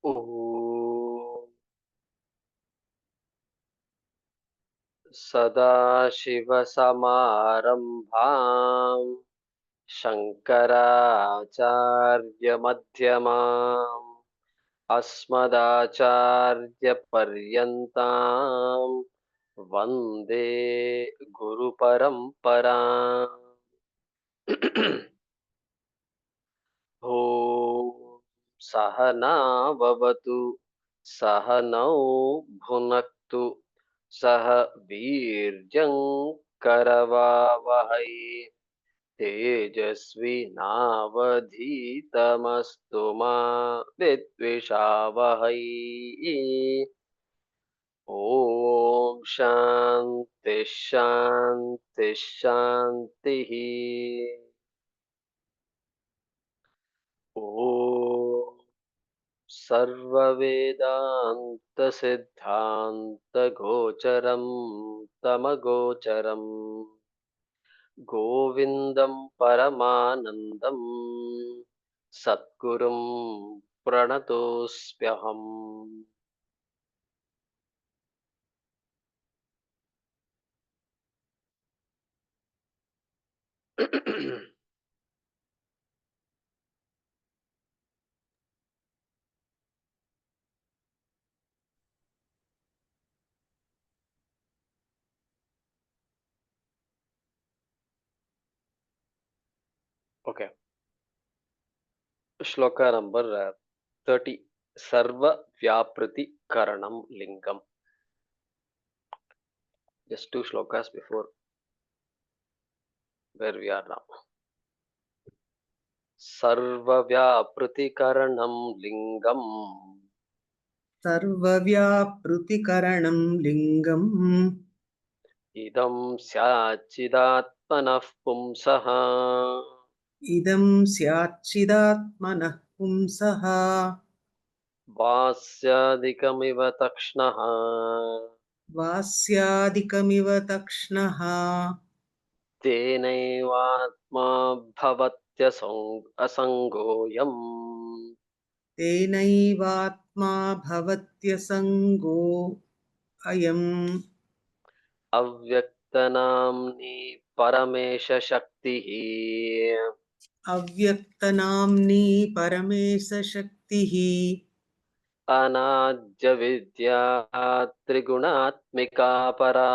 ॐ सदाशिवसमारम्भाम् शङ्कराचार्यमध्यमाम् अस्मदाचार्यपर्यन्ताम् वन्दे गुरुपरम्पराम्। ॐ सहना भवतु सहनौ भुनक्तु सह वीर्यं करवावहै तेजस्विनावधीतमस्तु मा विद्विषावहै। ॐ शान्ति शान्ति शान्तिः। ॐ सर्ववेदान्तसिद्धान्तगोचरं तमगोचरम् गोविन्दं परमानन्दं सद्गुरुं प्रणतोऽस्म्यहम्। Okay, shloka number 30. Sarva Vyapriti Karanam Lingam. Just two shlokas before where we are now. Sarva Vyapriti Karanam Lingam. सर्वव्यापृतिकरणं लिङ्गम् Idam Syachidatmanah Pumsah. इदं स्याच्चिदात्मनः पुंसः वास्यादिकमिव तक्ष्णः वास्यादिकमिव तक्ष्णः तेनैवात्मा भवत्यसङ्गोऽयम् तेनैवात्मा भवत्यसङ्गो अयम् अव्यक्तनाम्नि परमेशशक्तिः अव्यक्तनाम्नी परमेशशक्तिः अनाद्यविद्या त्रिगुणात्मिका परा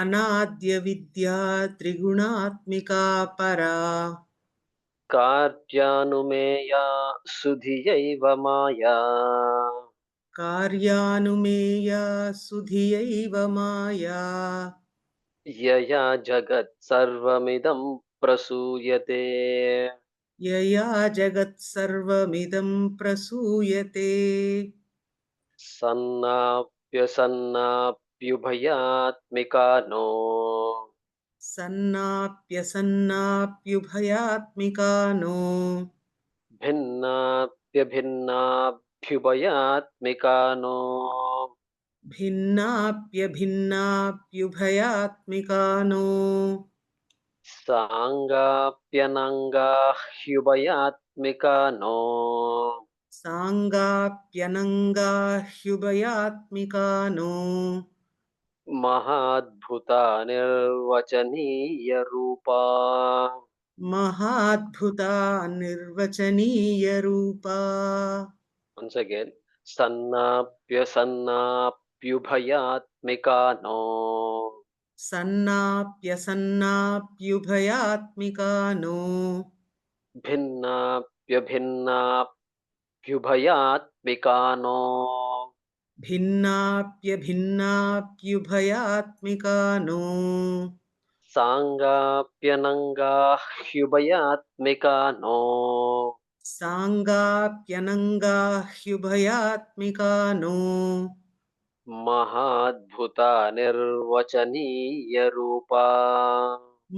अनाद्यविद्या त्रिगुणात्मिका परा कार्यानुमेया सुधियैव माया कार्यानुमेया सुधियैव माया यया जगत्सर्वमिदं प्रसूयते यया जगत्सर्वमिदं प्रसूयते सन्नाप्यसन्नाप्युभयात्मिका सन्नाप्यसन्नाप्युभयात्मिका नो भिन्नाप्यभिन्नाभ्युभयात्मिका भिन्नाप्यभिन्नाप्युभयात्मिका नो साङ्गाप्यनङ्गाह्युभयात्मिका साङ्गाप्यनङ्गाह्युभयात्मिका नो महाद्भुता निर्वचनीयरूपा। महाद्भुता निर्वचनीयरूपा Once again, सन्नाप्यसन्नाप्युभयात्मिका सन्नाप्यसन्नाप्युभयात्मिका नो भिन्नाप्यभिन्नाभ्युभयात्मिका भिन्नाप्यभिन्नाप्युभयात्मिका नो साङ्गाप्यनङ्गाह्युभयात्मिका साङ्गाप्यनङ्गाह्युभयात्मिका नो महाद्भुता निर्वचनीयरूपा।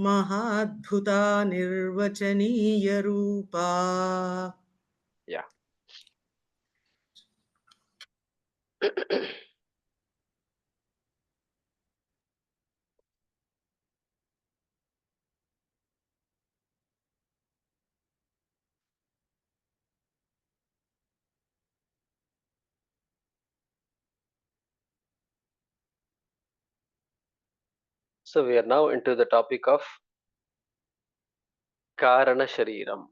महाद्भुता निर्वचनीयरूपा Yeah. So we are now into the topic of Karana Shariram.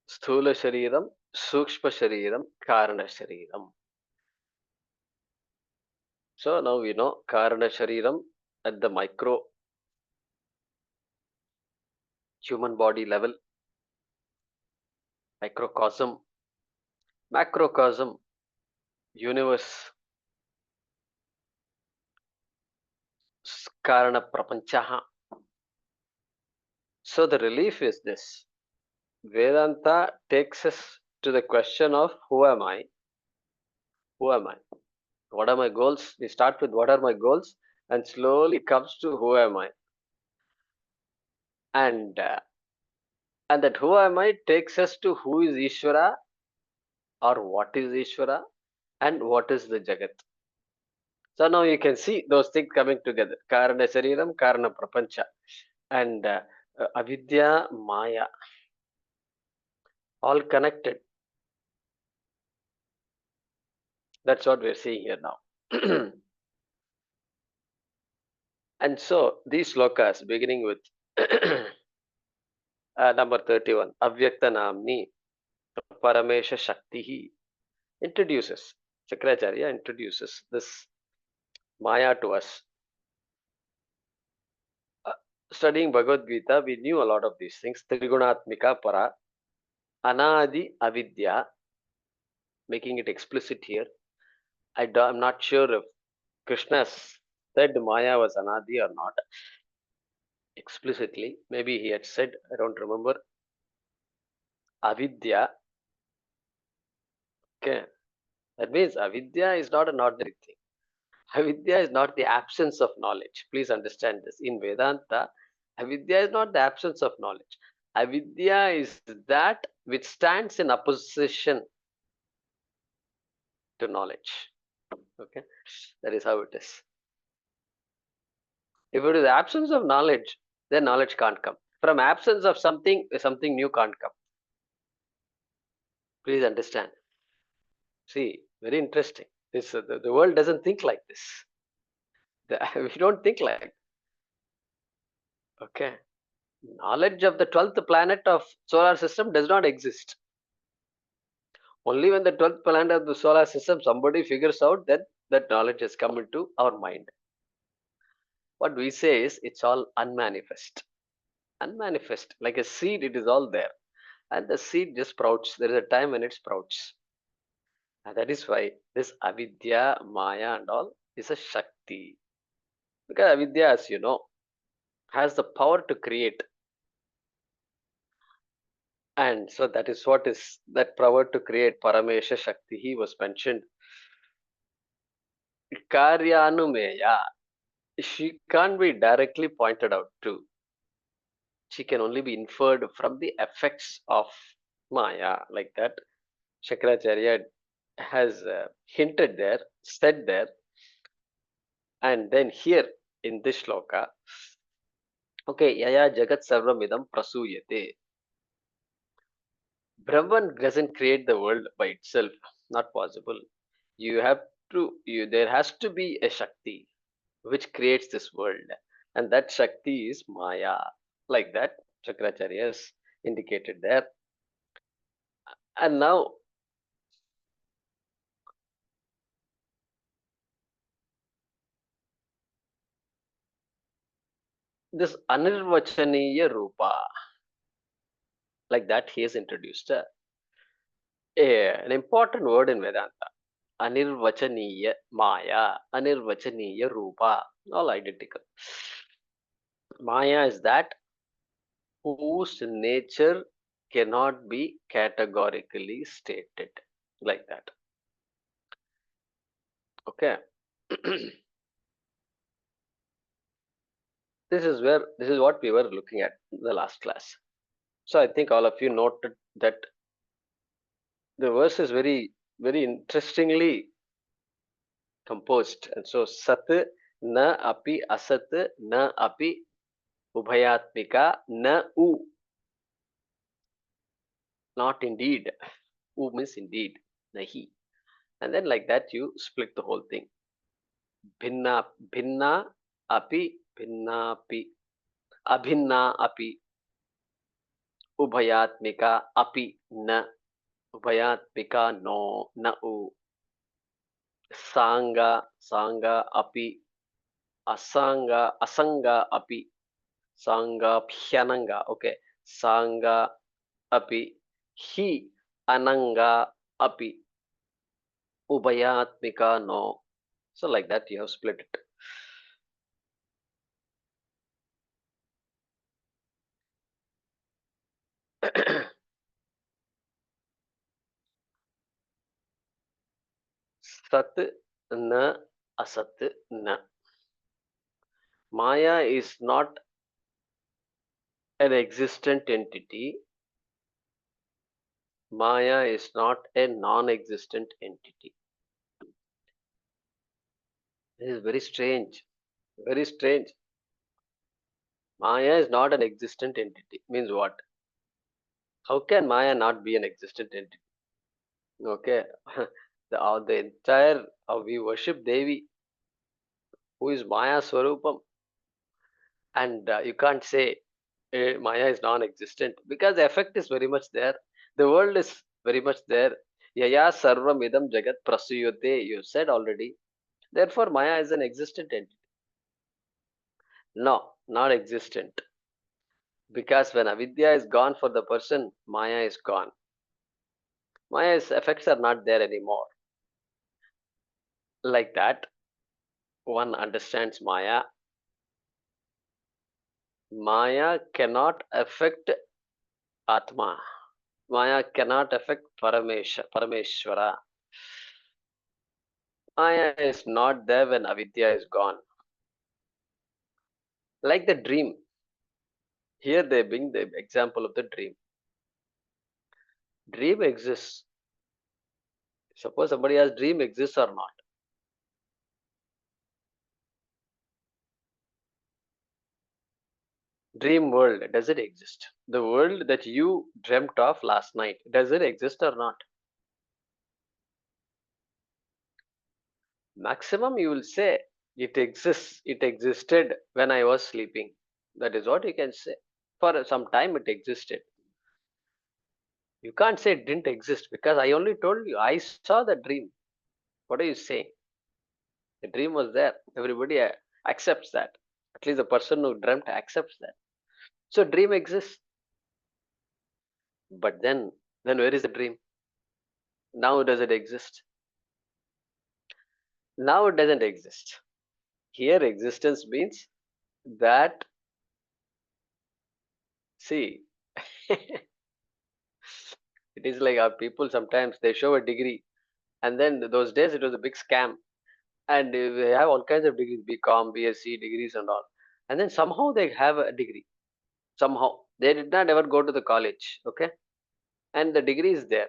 Sthula Shariram, Sukshma Shariram, Karana Shariram. So now we know Karana Shariram at the micro human body level, microcosm, macrocosm, universe, Karana Prapanchaha. So the relief is this. Vedanta takes us to the question of who am I? Who am I? What are my goals? We start with what are my goals and slowly comes to who am I? And that who am I takes us to who is Ishvara or what is Ishvara and what is the Jagat. So now you can see those things coming together. Karana Shariram, Karana Prapancha. And Avidya, Maya. All connected. That's what we're seeing here now. And so these slokas beginning with number 31, Avyakta Namni Paramesha Shaktihi introduces, Shakracharya introduces this Maya to us. Studying Bhagavad Gita, we knew a lot of these things. Trigunatmika Para, Anadi Avidya, making it explicit here. I'm not sure if Krishna said Maya was Anadi or not explicitly. Maybe he had said, I don't remember. Avidya. Okay. That means Avidya is not an ordinary thing. Avidya is not the absence of knowledge. Please understand this. In Vedanta, Avidya is not the absence of knowledge. Avidya is that which stands in opposition to knowledge. Okay, that is how it is. If it is absence of knowledge, then knowledge can't come. From absence of something, something new can't come. Please understand. See, very interesting. This the world doesn't think like this. We don't think like. Okay, knowledge of the 12th planet of solar system does not exist. Only when the 12th planet of the solar system somebody figures out that that knowledge has come into our mind. What we say is it's all unmanifest. Unmanifest. Like a seed, it is all there. And the seed just sprouts. There is a time when it sprouts. And that is why this avidya, maya, and all is a shakti. Because avidya, as you know, has the power to create. And so that is what is that power to create. Paramesha Shakti he was mentioned. Karyanumeya. She can't be directly pointed out to. She can only be inferred from the effects of Maya, like that. Shakracharya has hinted there, said there, and then here in this shloka, okay, yaya jagat sarvamidam prasuyate. Brahman doesn't create the world by itself, not possible. You have there has to be a Shakti which creates this world, and that Shakti is Maya, like that. Shakracharya has indicated there. And now this Anirvachaniya Rupa, like that he has introduced an important word in Vedanta. Anirvachaniya Maya, Anirvachaniya Rupa, all identical. Maya is that whose nature cannot be categorically stated, like that. Okay. This is what we were looking at in the last class. So I think all of you noted that the verse is very interestingly composed. And so sat na api asat na api ubhayatmika na u, not indeed. U means indeed, nahi. And then like that you split the whole thing. Bhinna, bhinna api, bhinnapi, abhinna api, ubhayatmika api na, ubhayatmika no, na u, sanga, sanga api, asanga, asanga api, sanga phyananga. Okay, sanga api, hi ananga api, ubhayatmika no. So like that you have split it. Sat na, asat na. Maya is not an existent entity. Maya is not a non-existent entity. This is very strange. Very strange. Maya is not an existent entity. Means what? How can Maya not be an existent entity? Okay. The entire, we worship Devi, who is Maya Swarupam. And you can't say Maya is non-existent because the effect is very much there. The world is very much there. Yaya sarvam idam jagat prasuyate. You said already. Therefore, Maya is an existent entity. No, not existent. Because when avidya is gone for the person, Maya is gone. Maya's effects are not there anymore. Like that, one understands Maya. Maya cannot affect Atma. Maya cannot affect Parameshwara. Maya is not there when avidya is gone. Like the dream. Here they bring the example of the dream. Dream exists. Suppose somebody asks, dream exists or not? Dream world, does it exist? The world that you dreamt of last night, does it exist or not? Maximum you will say, it exists, it existed when I was sleeping. That is what you can say. For some time it existed. You can't say it didn't exist because I only told you, I saw the dream. What are you saying? The dream was there. Everybody accepts that. At least the person who dreamt accepts that. So dream exists. But then where is the dream? Now does it exist? Now it doesn't exist. Here existence means that, see, it is like our people sometimes they show a degree, and then those days it was a big scam, and they have all kinds of degrees, BCom, BSc degrees and all, and then somehow they have a degree. Somehow they did not ever go to the college, okay, and the degree is there.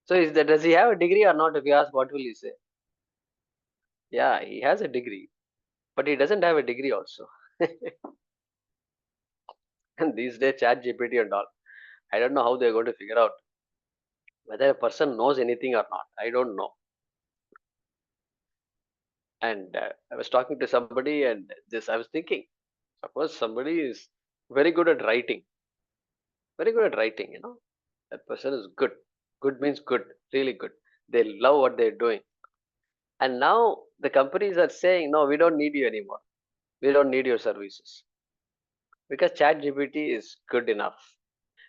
So is that, does he have a degree or not? If you ask, what will you say? Yeah, he has a degree, but he doesn't have a degree also. And these days, Chat GPT and all, I don't know how they're going to figure out whether a person knows anything or not. I don't know. And I was talking to somebody, and this I was thinking, suppose somebody is very good at writing, very good at writing, that person is good. Good means good, really good. They love what they're doing. And now the companies are saying, no, we don't need you anymore. We don't need your services because Chat GPT is good enough.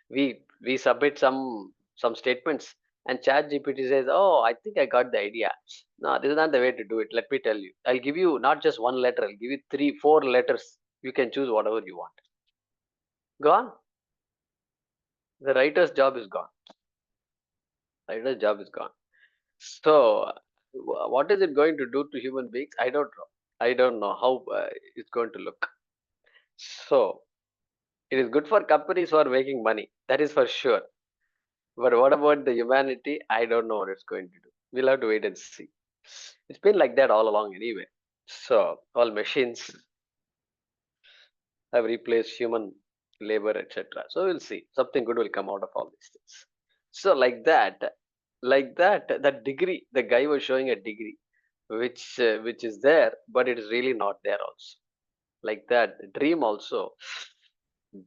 We submit some statements, and Chat GPT says, oh, I think I got the idea. No, this is not the way to do it. Let me tell you, I'll give you not just one letter, I'll give you 3 4 letters. You can choose whatever you want. Gone. The writer's job is gone. Writer's job is gone. So what is it going to do to human beings? I don't know. I don't know how it's going to look. So it is good for companies who are making money, that is for sure. But what about the humanity? I don't know what it's going to do. We'll have to wait and see. It's been like that all along anyway. So all machines have replaced human labor, etc. So we'll see. Something good will come out of all these things. So like that, that degree, the guy was showing a degree. which is there, but it is really not there also. Like that, dream also.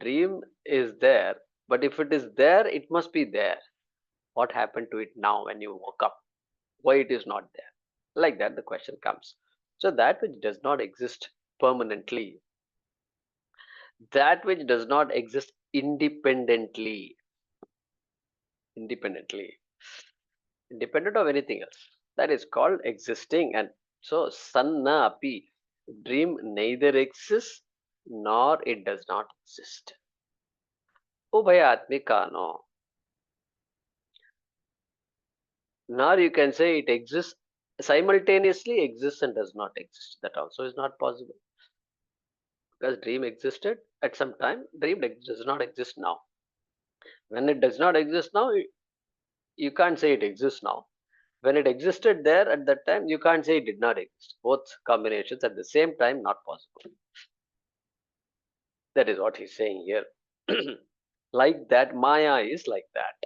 Dream is there, but if it is there, it must be there. What happened to it now when you woke up? Why it is not there? Like that, the question comes. So that which does not exist permanently, that which does not exist independently, independent of anything else, that is called existing. And so sanna api, dream neither exists nor it does not exist. Ubhayatmika no. Nor you can say it exists simultaneously, exists and does not exist. That also is not possible, because dream existed at some time, dream does not exist now. When it does not exist now, you can't say it exists now. When it existed there at that time, you can't say it did not exist. Both combinations at the same time, not possible. That is what he's saying here. Like that, Maya is like that.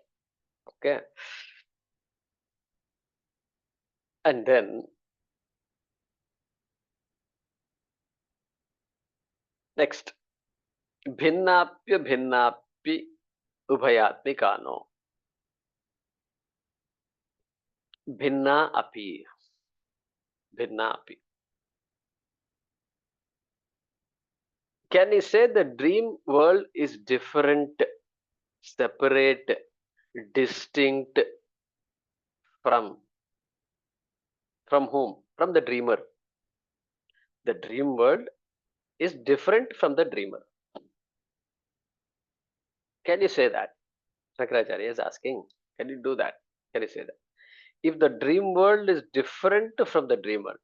Okay. And then next, Bhinnapya Bhinnapi Ubhayatmikano. Bhinna api. Bhinna api. Can you say the dream world is different, separate, distinct from whom? From the dreamer. The dream world is different from the dreamer. Can you say that? Shankaracharya is asking, can you do that? Can you say that? If the dream world is different from the dreamer,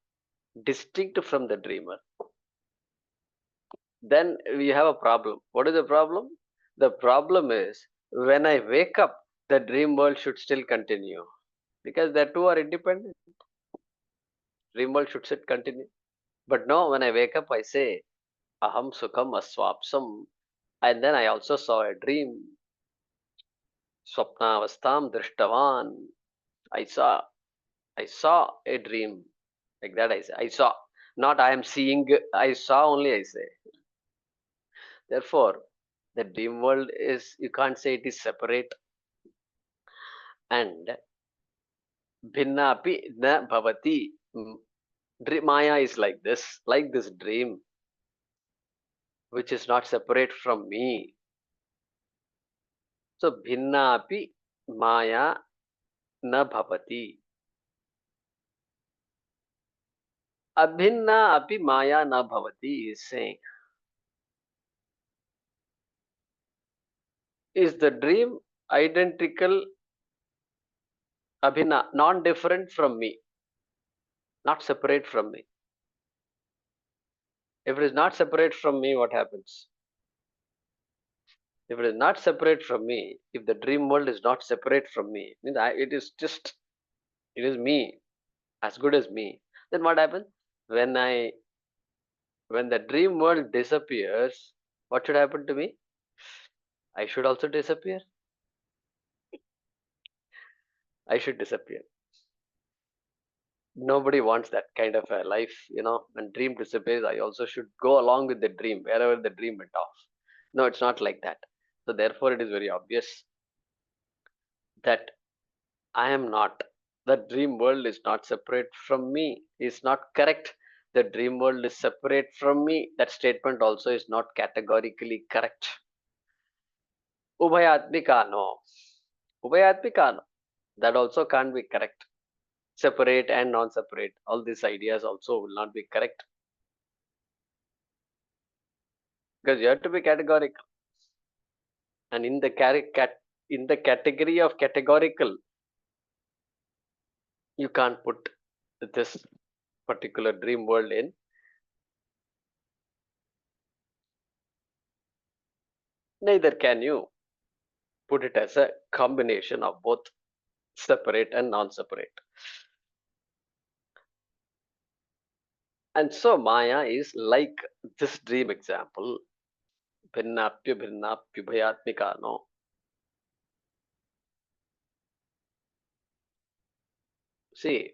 distinct from the dreamer, then we have a problem. What is the problem? The problem is when I wake up, the dream world should still continue, because the two are independent. Dream world should still continue. But no, when I wake up, I say, Aham Sukham Aswapsam. And then I also saw a dream. Swapnavastam Drishtavan. I saw, I saw a dream. Like that I say. I saw. Not I am seeing, I saw only, I say. Therefore, the dream world is, you can't say it is separate. And bhinnapi na bhavati. Maya is like this dream, which is not separate from me. So bhinnapi maya na bhavati. Abhinna api maya na bhavati is saying, is the dream identical, abhinna, non-different from me, not separate from me? If it is not separate from me, what happens? If it is not separate from me, if the dream world is not separate from me, means it is just, it is me, as good as me. Then what happens? When when the dream world disappears, what should happen to me? I should also disappear. I should disappear. Nobody wants that kind of a life, when dream disappears, I also should go along with the dream wherever the dream went off. No, it's not like that. So therefore it is very obvious that I am not, the dream world is not separate from me, is not correct. The dream world is separate from me, that statement also is not categorically correct. Ubhayatmika no. Ubhayatmika no, that also can't be correct. Separate and non-separate, all these ideas also will not be correct, because you have to be categorical. And in the category of categorical, you can't put this particular dream world in. Neither can you put it as a combination of both separate and non-separate. And so Maya is like this dream example. Bhinnapya bhinnapyubhayatmika no. See,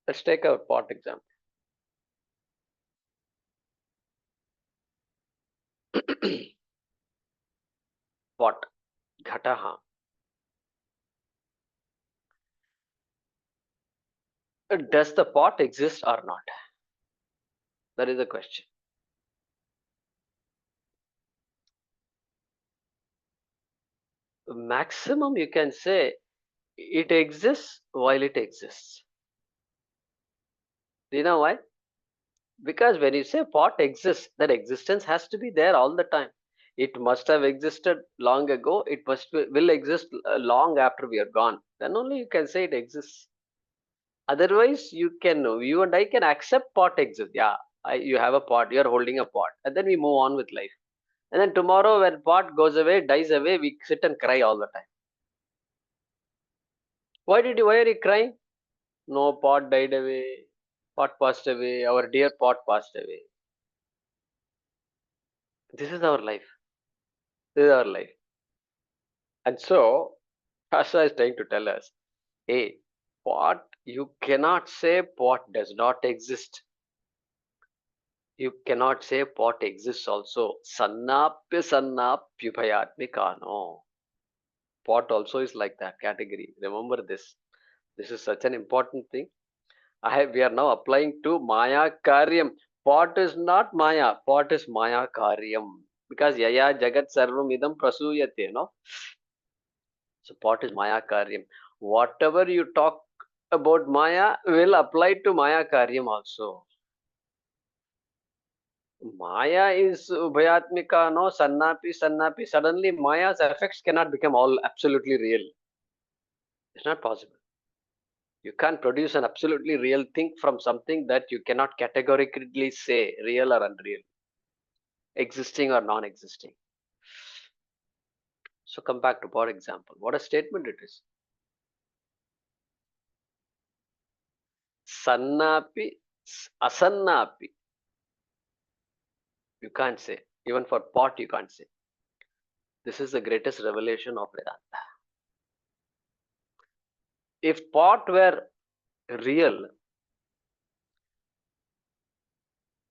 Let's take our pot example. Pot, ghataha. Does the pot exist or not? That is the question. Maximum you can say it exists while it exists. Do you know why? Because when you say pot exists, that existence has to be there all the time. It must have existed long ago. It will exist long after we are gone. Then only you can say it exists. Otherwise, you and I can accept pot exists. Yeah, you have a pot. You are holding a pot, and then we move on with life. And then tomorrow, when pot goes away, dies away, we sit and cry all the time. Why are you crying? No, pot died away. Pot passed away. Our dear pot passed away. This is our life. This is our life. And so, Shastra is trying to tell us, hey, pot, you cannot say pot does not exist. You cannot say pot exists also. Sannapya sannapyubhayatmikano. Pot also is like that category. Remember this. This is such an important thing. We are now applying to Maya Karyam. Pot is not Maya. Pot is Maya Karyam. Because Yaya Jagat Sarvam Idam Prasuyate, no? So pot is Maya Karyam. Whatever you talk about Maya will apply to Maya Karyam also. Maya is Ubhayatmika, no? Sannapi. Suddenly Maya's effects cannot become all absolutely real. It's not possible. You can't produce an absolutely real thing from something that you cannot categorically say real or unreal, existing or non-existing. So come back to for example. What a statement it is. Sannapi, asannapi. You can't say. Even for pot, you can't say. This is the greatest revelation of Vedanta. If pot were real,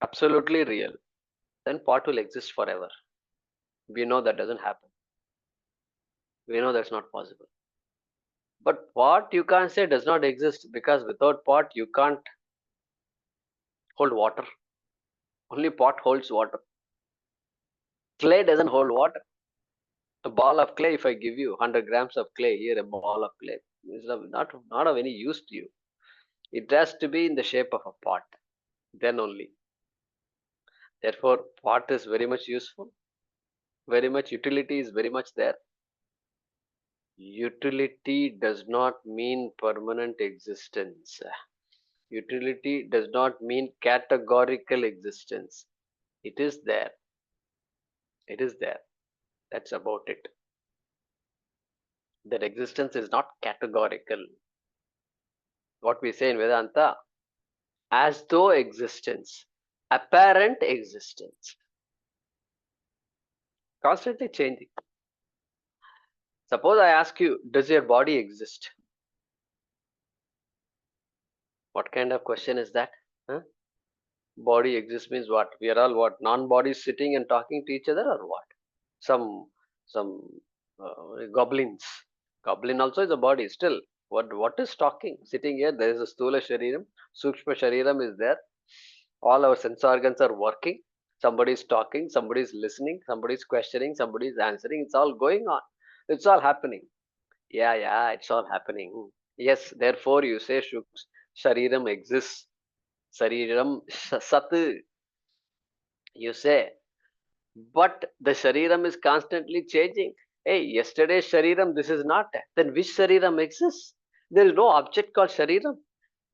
absolutely real, then pot will exist forever. We know that doesn't happen. We know that's not possible. But pot you can't say does not exist because without pot you can't hold water. Only pot holds water. Clay doesn't hold water. A ball of clay, if I give you 100 grams of clay, here a ball of clay, is not of any use to you. It has to be in the shape of a pot. Then only. Therefore, pot is very much useful. Very much utility is very much there. Utility does not mean permanent existence. Utility does not mean categorical existence. It is there. It is there. That's about it. That existence is not categorical. What we say in Vedanta, as though existence, apparent existence, constantly changing. Suppose I ask you, does your body exist? What kind of question is that? Huh? Body exists means what? We are all what? Non-bodies sitting and talking to each other or what? Some goblins. Goblin also is a body still. What is talking? Sitting here, there is a Stula Shariram, Sukshma Shariram is there. All our sense organs are working. Somebody is talking, somebody is listening, somebody is questioning, somebody is answering. It's all going on. It's all happening. Yeah, it's all happening. Yes, therefore you say Shariram exists. Shariram Sat, you say. But the Shariram is constantly changing. Hey, yesterday's Shariram, this is not. Then which Shariram exists? There is no object called Shariram.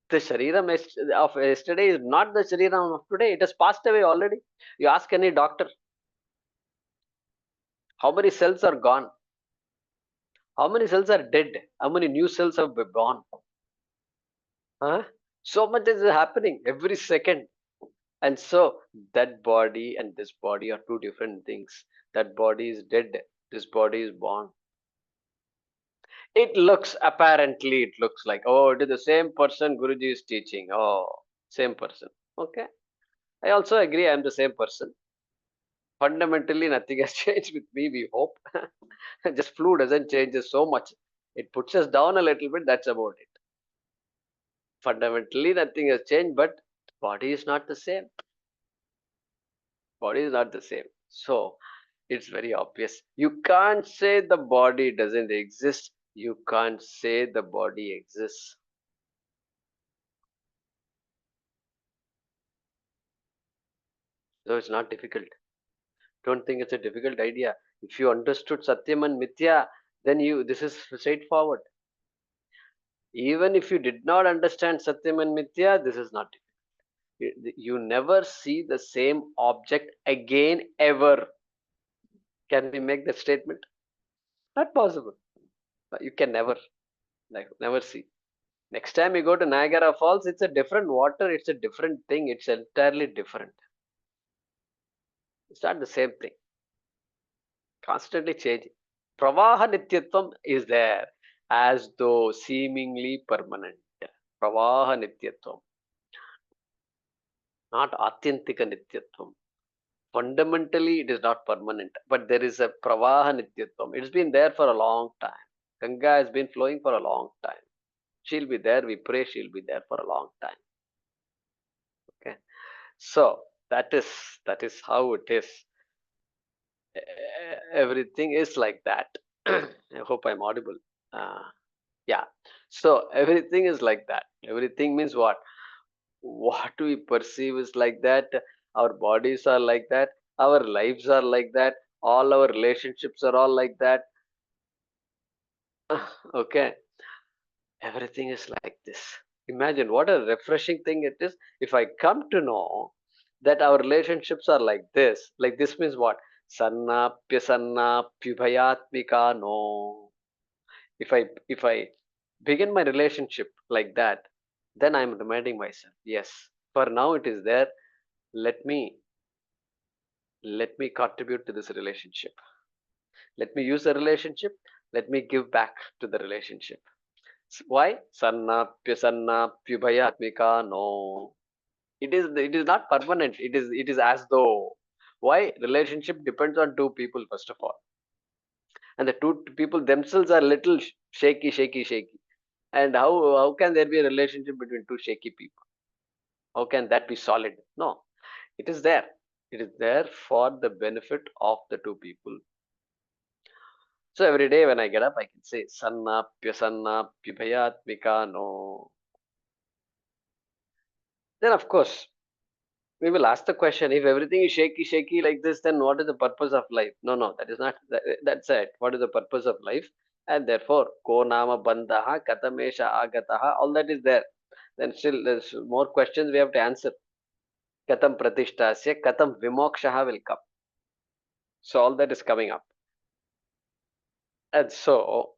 The Shariram of yesterday is not the Shariram of today. It has passed away already. You ask any doctor, how many cells are gone? How many cells are dead? How many new cells have been born? Huh? So much is happening every second. And so that body and this body are two different things. That body is dead. This body is born. It looks, apparently, it looks like, oh, it is the same person Guruji is teaching. Oh, same person. Okay. I also agree, I am the same person. Fundamentally, nothing has changed with me, we hope. Just flu doesn't change us so much. It puts us down a little bit, that's about it. Fundamentally, nothing has changed, but body is not the same. Body is not the same. So, it's very obvious. You can't say the body doesn't exist. You can't say the body exists. So, it's not difficult. Don't think it's a difficult idea. If you understood Satyam and Mithya, then this is straightforward. Even if you did not understand Satyam and Mithya, this is not difficult. You never see the same object again ever. Can we make that statement? Not possible. You can never, like, never see. Next time you go to Niagara Falls, it's a different water, it's a different thing, it's entirely different. It's not the same thing. Constantly changing. Pravaha Nityatvam is there as though seemingly permanent. Pravaha Nityatvam, not Atyantika Nityatvam. Fundamentally, it is not permanent, but there is a Pravaha Nityatvam. It's been there for a long time. Ganga has been flowing for a long time. She'll be there, we pray she'll be there for a long time. Okay. So that is how it is. Everything is like that. I hope I'm audible. Yeah. So everything is like that. Everything means what? What we perceive is like that. Our bodies are like that. Our lives are like that. All our relationships are all like that. Okay. Everything is like this. Imagine what a refreshing thing it is if I come to know that our relationships are like this. Like this means what? Sanna pyasanna pyubhayatmika no. If I begin my relationship like that, then I'm reminding myself, yes, for now it is there. Let me contribute to this relationship. Let me use the relationship. Let me give back to the relationship. Why? Sanna pyubhayatmika no. It is not permanent. It is as though. Why? Relationship depends on two people, first of all. And the two people themselves are little shaky. And how can there be a relationship between two shaky people? How can that be solid? No, it is there. It is there for the benefit of the two people. So every day when I get up, I can say sanna pyubhayatmika no. Then of course we will ask the question: if everything is shaky like this, then what is the purpose of life? No, that is not. That's it. What is the purpose of life? And therefore, ko nama bandhaha katamesha agataha. All that is there. Then still there's more questions we have to answer. Katam pratisthasya, katam vimokshaha will come. So all that is coming up. And so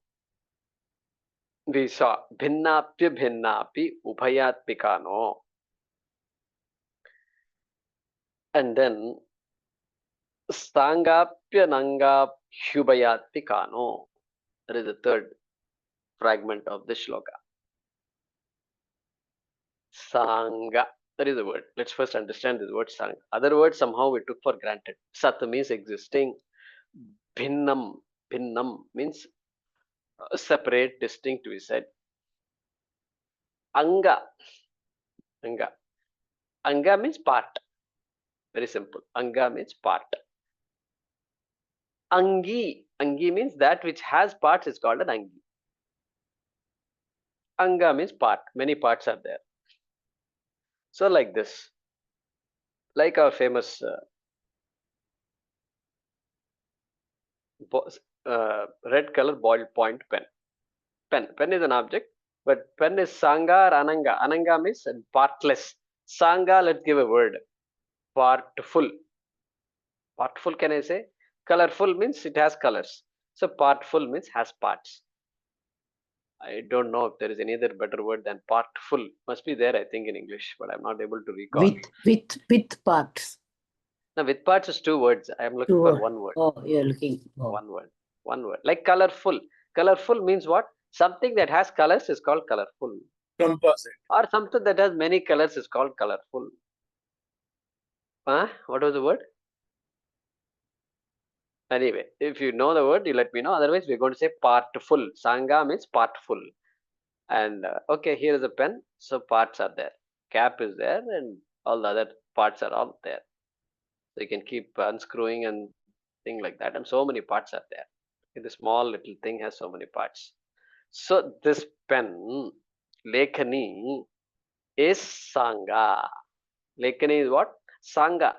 we saw bhinnapi ubhayatmikano. And then stangapyanangaphyubayatmikano. That is the third fragment of the shloka. Sangha. That is the word. Let's first understand this word Sangha. Other words somehow we took for granted. Sat means existing. Bhinnam. Bhinnam means separate, distinct, we said. Anga. Anga. Anga means part. Very simple. Anga means part. Angi. Angi means that which has parts is called an Angi. Anga means part. Many parts are there. So like this. Like our famous red color ballpoint pen. Pen is an object, but pen is Sangha or Ananga. Ananga means partless. Sangha, let's give a word. Partful. Partful, can I say? Colorful means it has colors. So partful means has parts. I don't know if there is any other better word than partful. Must be there, I think, in English, but I'm not able to recall. With parts. Now, with parts is two words. I'm looking for one word. Oh, you're looking. Oh. One word. One word. Like colorful. Colorful means what? Something that has colors is called colorful. Composite. Or something that has many colors is called colorful. What was the word? Anyway, if you know the word, you let me know. Otherwise, we're going to say partful. Sangha means partful. And okay, here is a pen. So parts are there. Cap is there, and all the other parts are all there. So you can keep unscrewing and thing like that. And so many parts are there. The small little thing has so many parts. So this pen, Lekhani, is Sangha. Lekhani is what? Sangha.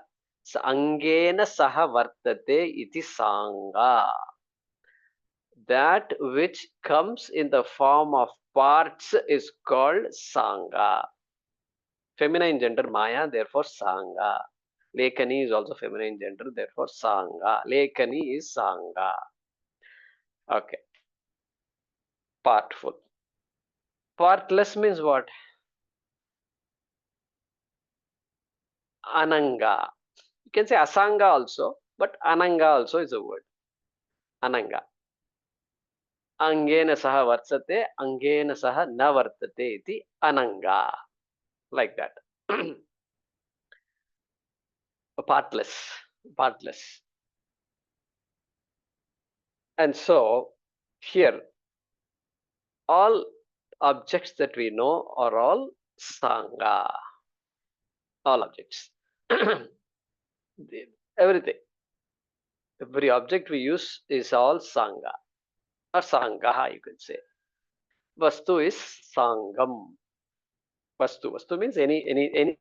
Angena saha vartate iti Sangha. That which comes in the form of parts is called Sangha. Feminine gender Maya, therefore Sangha. Lekhani is also feminine gender, therefore Sangha. Lekhani is Sangha. Okay. Partful. Partless means what? Ananga. You can say Asanga also, but Ananga also is a word. Ananga. Angena saha vartate, angena saha na vartate iti Ananga. Like that. Partless. Partless. And so, here, all objects that we know are all Sangha. All objects. Everything. Every object we use is all Sangha. Or Sangaha, you can say. Vastu is Sangam. Vastu. Vastu means any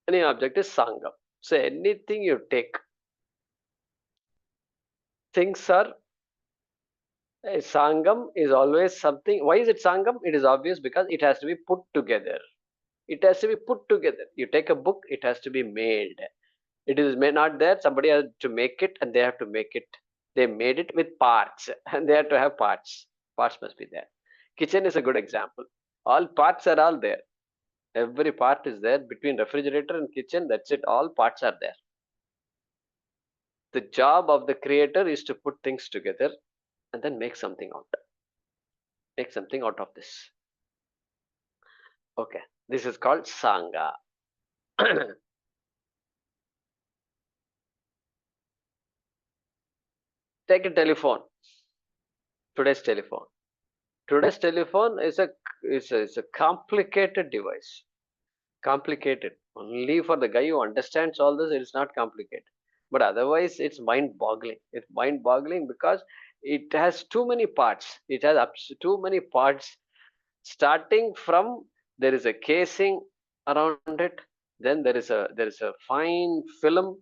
any object is Sangam. So anything you take, things are Sangam is always something. Why is it Sangam? It is obvious because it has to be put together. It has to be put together. You take a book, it has to be made. It is not there. Somebody has to make it, and they have to make it. They made it with parts, and they have to have parts. Parts must be there. Kitchen is a good example. All parts are all there. Every part is there between refrigerator and kitchen. That's it. All parts are there. The job of the creator is to put things together and then make something out. Make something out of this. Okay. This is called Sangha. Take a telephone. Today's telephone. Today's telephone is a complicated device. Complicated. Only for the guy who understands all this, it's not complicated. But otherwise, it's mind-boggling. It's mind-boggling because it has too many parts. It has too many parts. Starting from there is a casing around it. Then there is a fine film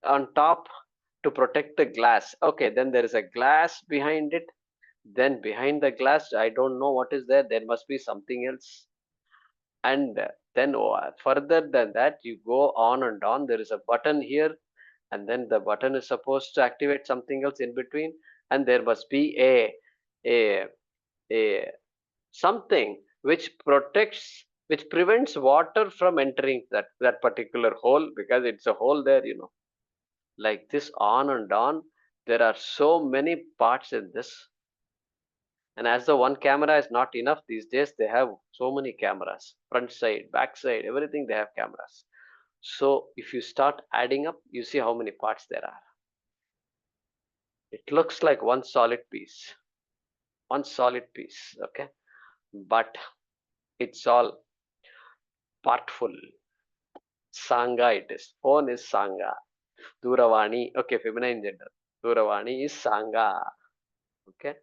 on top to protect the glass. Okay, then there is a glass behind it. Then behind the glass, I don't know what is there. There must be something else. And then further than that, you go on and on. There is a button here, and then the button is supposed to activate something else in between. And there must be a a something which protects, which prevents water from entering that particular hole, because it's a hole there, like this, on and on. There are so many parts in this. And as the one camera is not enough these days, they have so many cameras, front side, back side, everything they have cameras. So if you start adding up, you see how many parts there are. It looks like one solid piece, okay? But it's all partful. Sangha it is. Phone is Sangha. Duravani, okay, feminine gender. Duravani is Sangha, okay?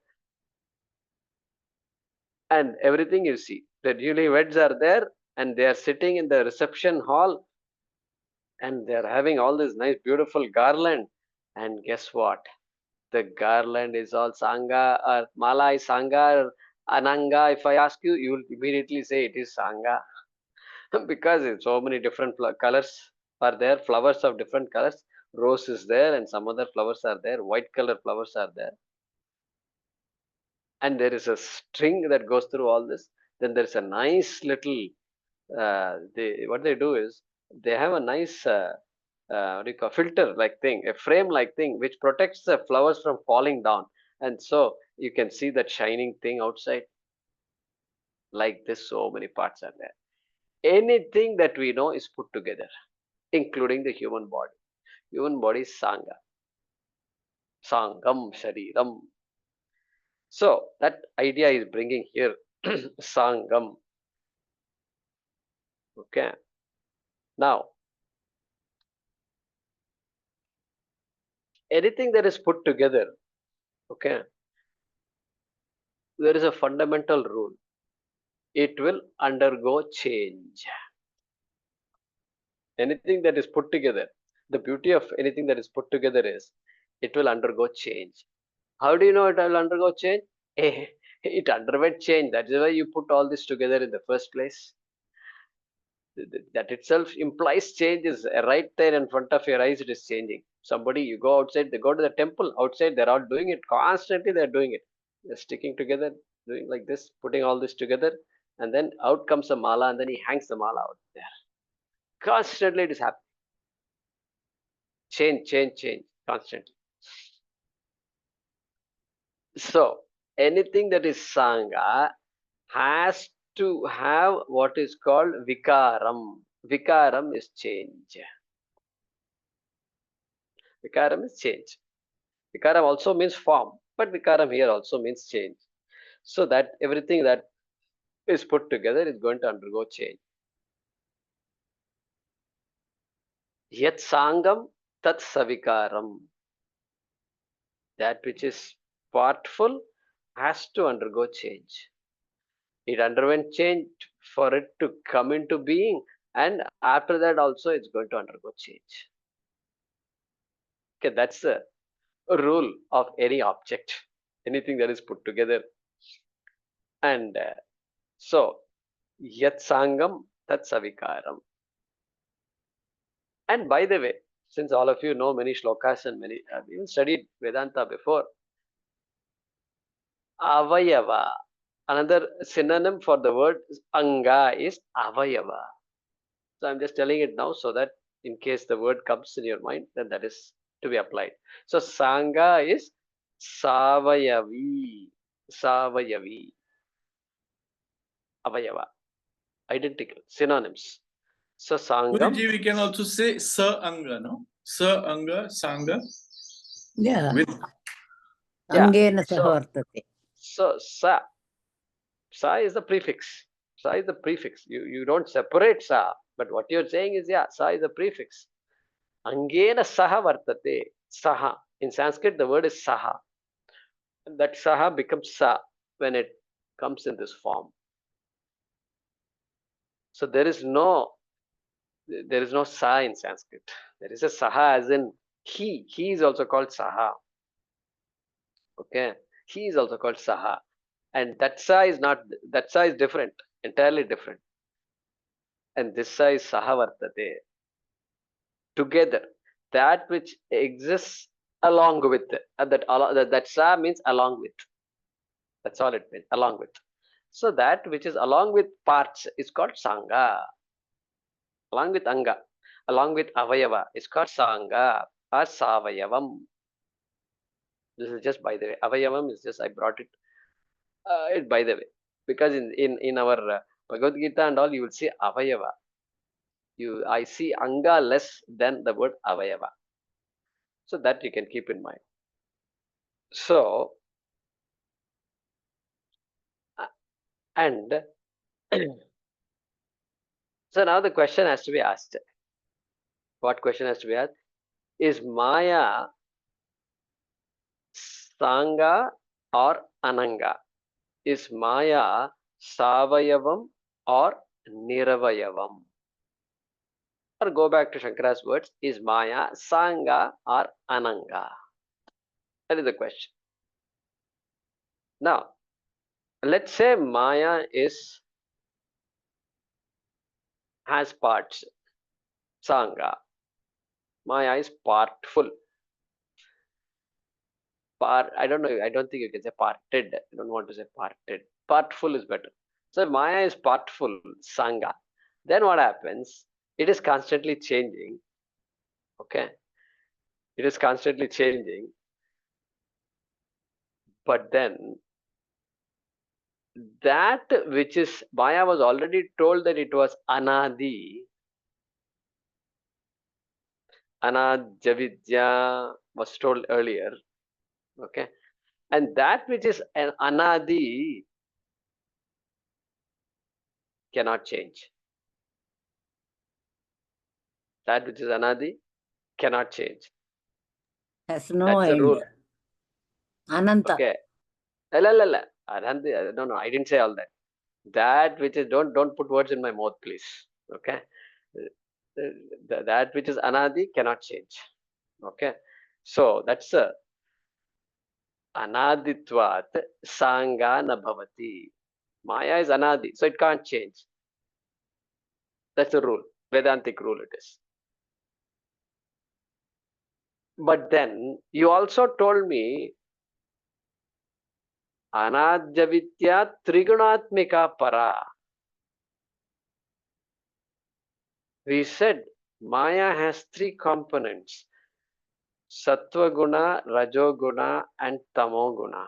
And everything you see, the newlyweds are there, and they are sitting in the reception hall, and they are having all this nice, beautiful garland. And guess what? The garland is all Sangha, or Mala is Sangha, or Ananga. If I ask you, you will immediately say it is Sangha. Because so many different colors are there, flowers of different colors. Rose is there, and some other flowers are there. White color flowers are there. And there is a string that goes through all this. Then there's a nice little, what they do is they have a nice what do you call, filter like thing, a frame like thing, which protects the flowers from falling down. And so you can see that shining thing outside. Like this, so many parts are there. Anything that we know is put together, including the human body. Human body is Sangha. Sangam Shariram. So that idea is bringing here Sangam. Okay. Now, anything that is put together, okay, there is a fundamental rule. It will undergo change. Anything that is put together, the beauty of anything that is put together is it will undergo change. How do you know it will undergo change? It underwent change. That is why you put all this together in the first place. That itself implies change is right there in front of your eyes. It is changing. Somebody, you go outside, they go to the temple outside, they're all doing it constantly. They're doing it. They're sticking together, doing like this, putting all this together, and then out comes a mala, and then he hangs the mala out there. Constantly, it is happening. Change, constantly. So anything that is Sangha has to have what is called Vikaram. Vikaram is change. Vikaram is change. Vikaram also means form, but Vikaram here also means change. So that everything that is put together is going to undergo change. Yat Sangam Tat Savikaram. That which is partful has to undergo change. It underwent change for it to come into being, and after that also it's going to undergo change. Okay, that's the rule of any object, anything that is put together. And so yat sangam tat savikaram. And by the way, since all of you know many shlokas and many have even studied Vedanta before, avayava, another synonym for the word anga is avayava. So I'm just telling it now so that in case the word comes in your mind, then that is to be applied. So Sangha is Savayavi. Savayavi. Avayava. Identical. Synonyms. So Sangam. Guruji, we can also say Sa Anga, no? Sa Anga, Sangha. Yeah. With Yeah. Angena So, sahartate. so Sa is the prefix. Sa is the prefix. You don't separate Sa. But what you're saying is, yeah, Sa is the prefix. Angena Saha Vartate. Saha. In Sanskrit, the word is Saha. That Saha becomes Sa when it comes in this form. So there is no Sa in Sanskrit. There is a Saha as in he. He is also called Saha. Okay. He is also called Saha. And that Sa is not, that Sa is different, entirely different. And this Sa is Saha Vartate. Together. That which exists along with. That Sa means along with. That's all it means, along with. So that which is along with parts is called Sangha. Along with Anga, along with Avayava, is called Sangha or Savayavam. This is just by the way. Avayavam is just, I brought it by the way. Because in our Bhagavad Gita and all, you will see Avayava. I see Anga less than the word Avayava. So that you can keep in mind. So, and so now the question has to be asked. What question has to be asked? Is Maya Sangha or Ananga? Is Maya Savayavam or Niravayavam? Or go back to Shankara's words, is Maya Sangha or Ananga? That is the question. Now, let's say Maya has parts. Sangha. Maya is partful. I don't know, I don't think you can say parted. I don't want to say parted. Partful is better. So Maya is partful, Sangha. Then what happens? It is constantly changing. Okay, it is constantly changing. But then that which is Maya was already told that it was Anadi. Anadjavidya was told earlier. Okay, and that which is an Anadi cannot change. That which is Anadi cannot change. Has no That's the end. rule. Ananta. Okay. La. Anandi, no, I didn't say all that. That which is don't put words in my mouth, please. Okay. That which is Anadi cannot change. Okay. So that's a Anaditvat Sanga na bhavati. Maya is Anadi, so it can't change. That's the rule. Vedantic rule it is. But then you also told me Anadjavitya Trigunatmika Para. We said Maya has three components: Sattva Guna, Rajoguna, and Tamoguna.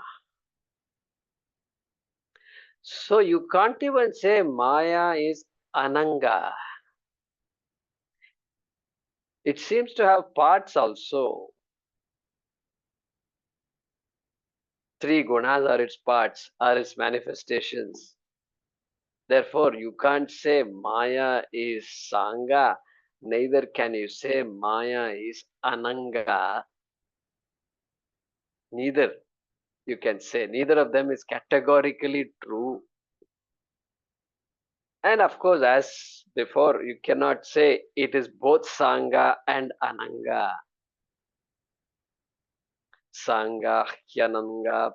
So you can't even say Maya is Ananga. It seems to have parts also. Three gunas are its parts, are its manifestations. Therefore, you can't say Maya is Sangha, neither can you say Maya is Ananga. Neither you can say, neither of them is categorically true. And of course, as before, you cannot say it is both Sangha and Ananga. Sangha, Hyananga,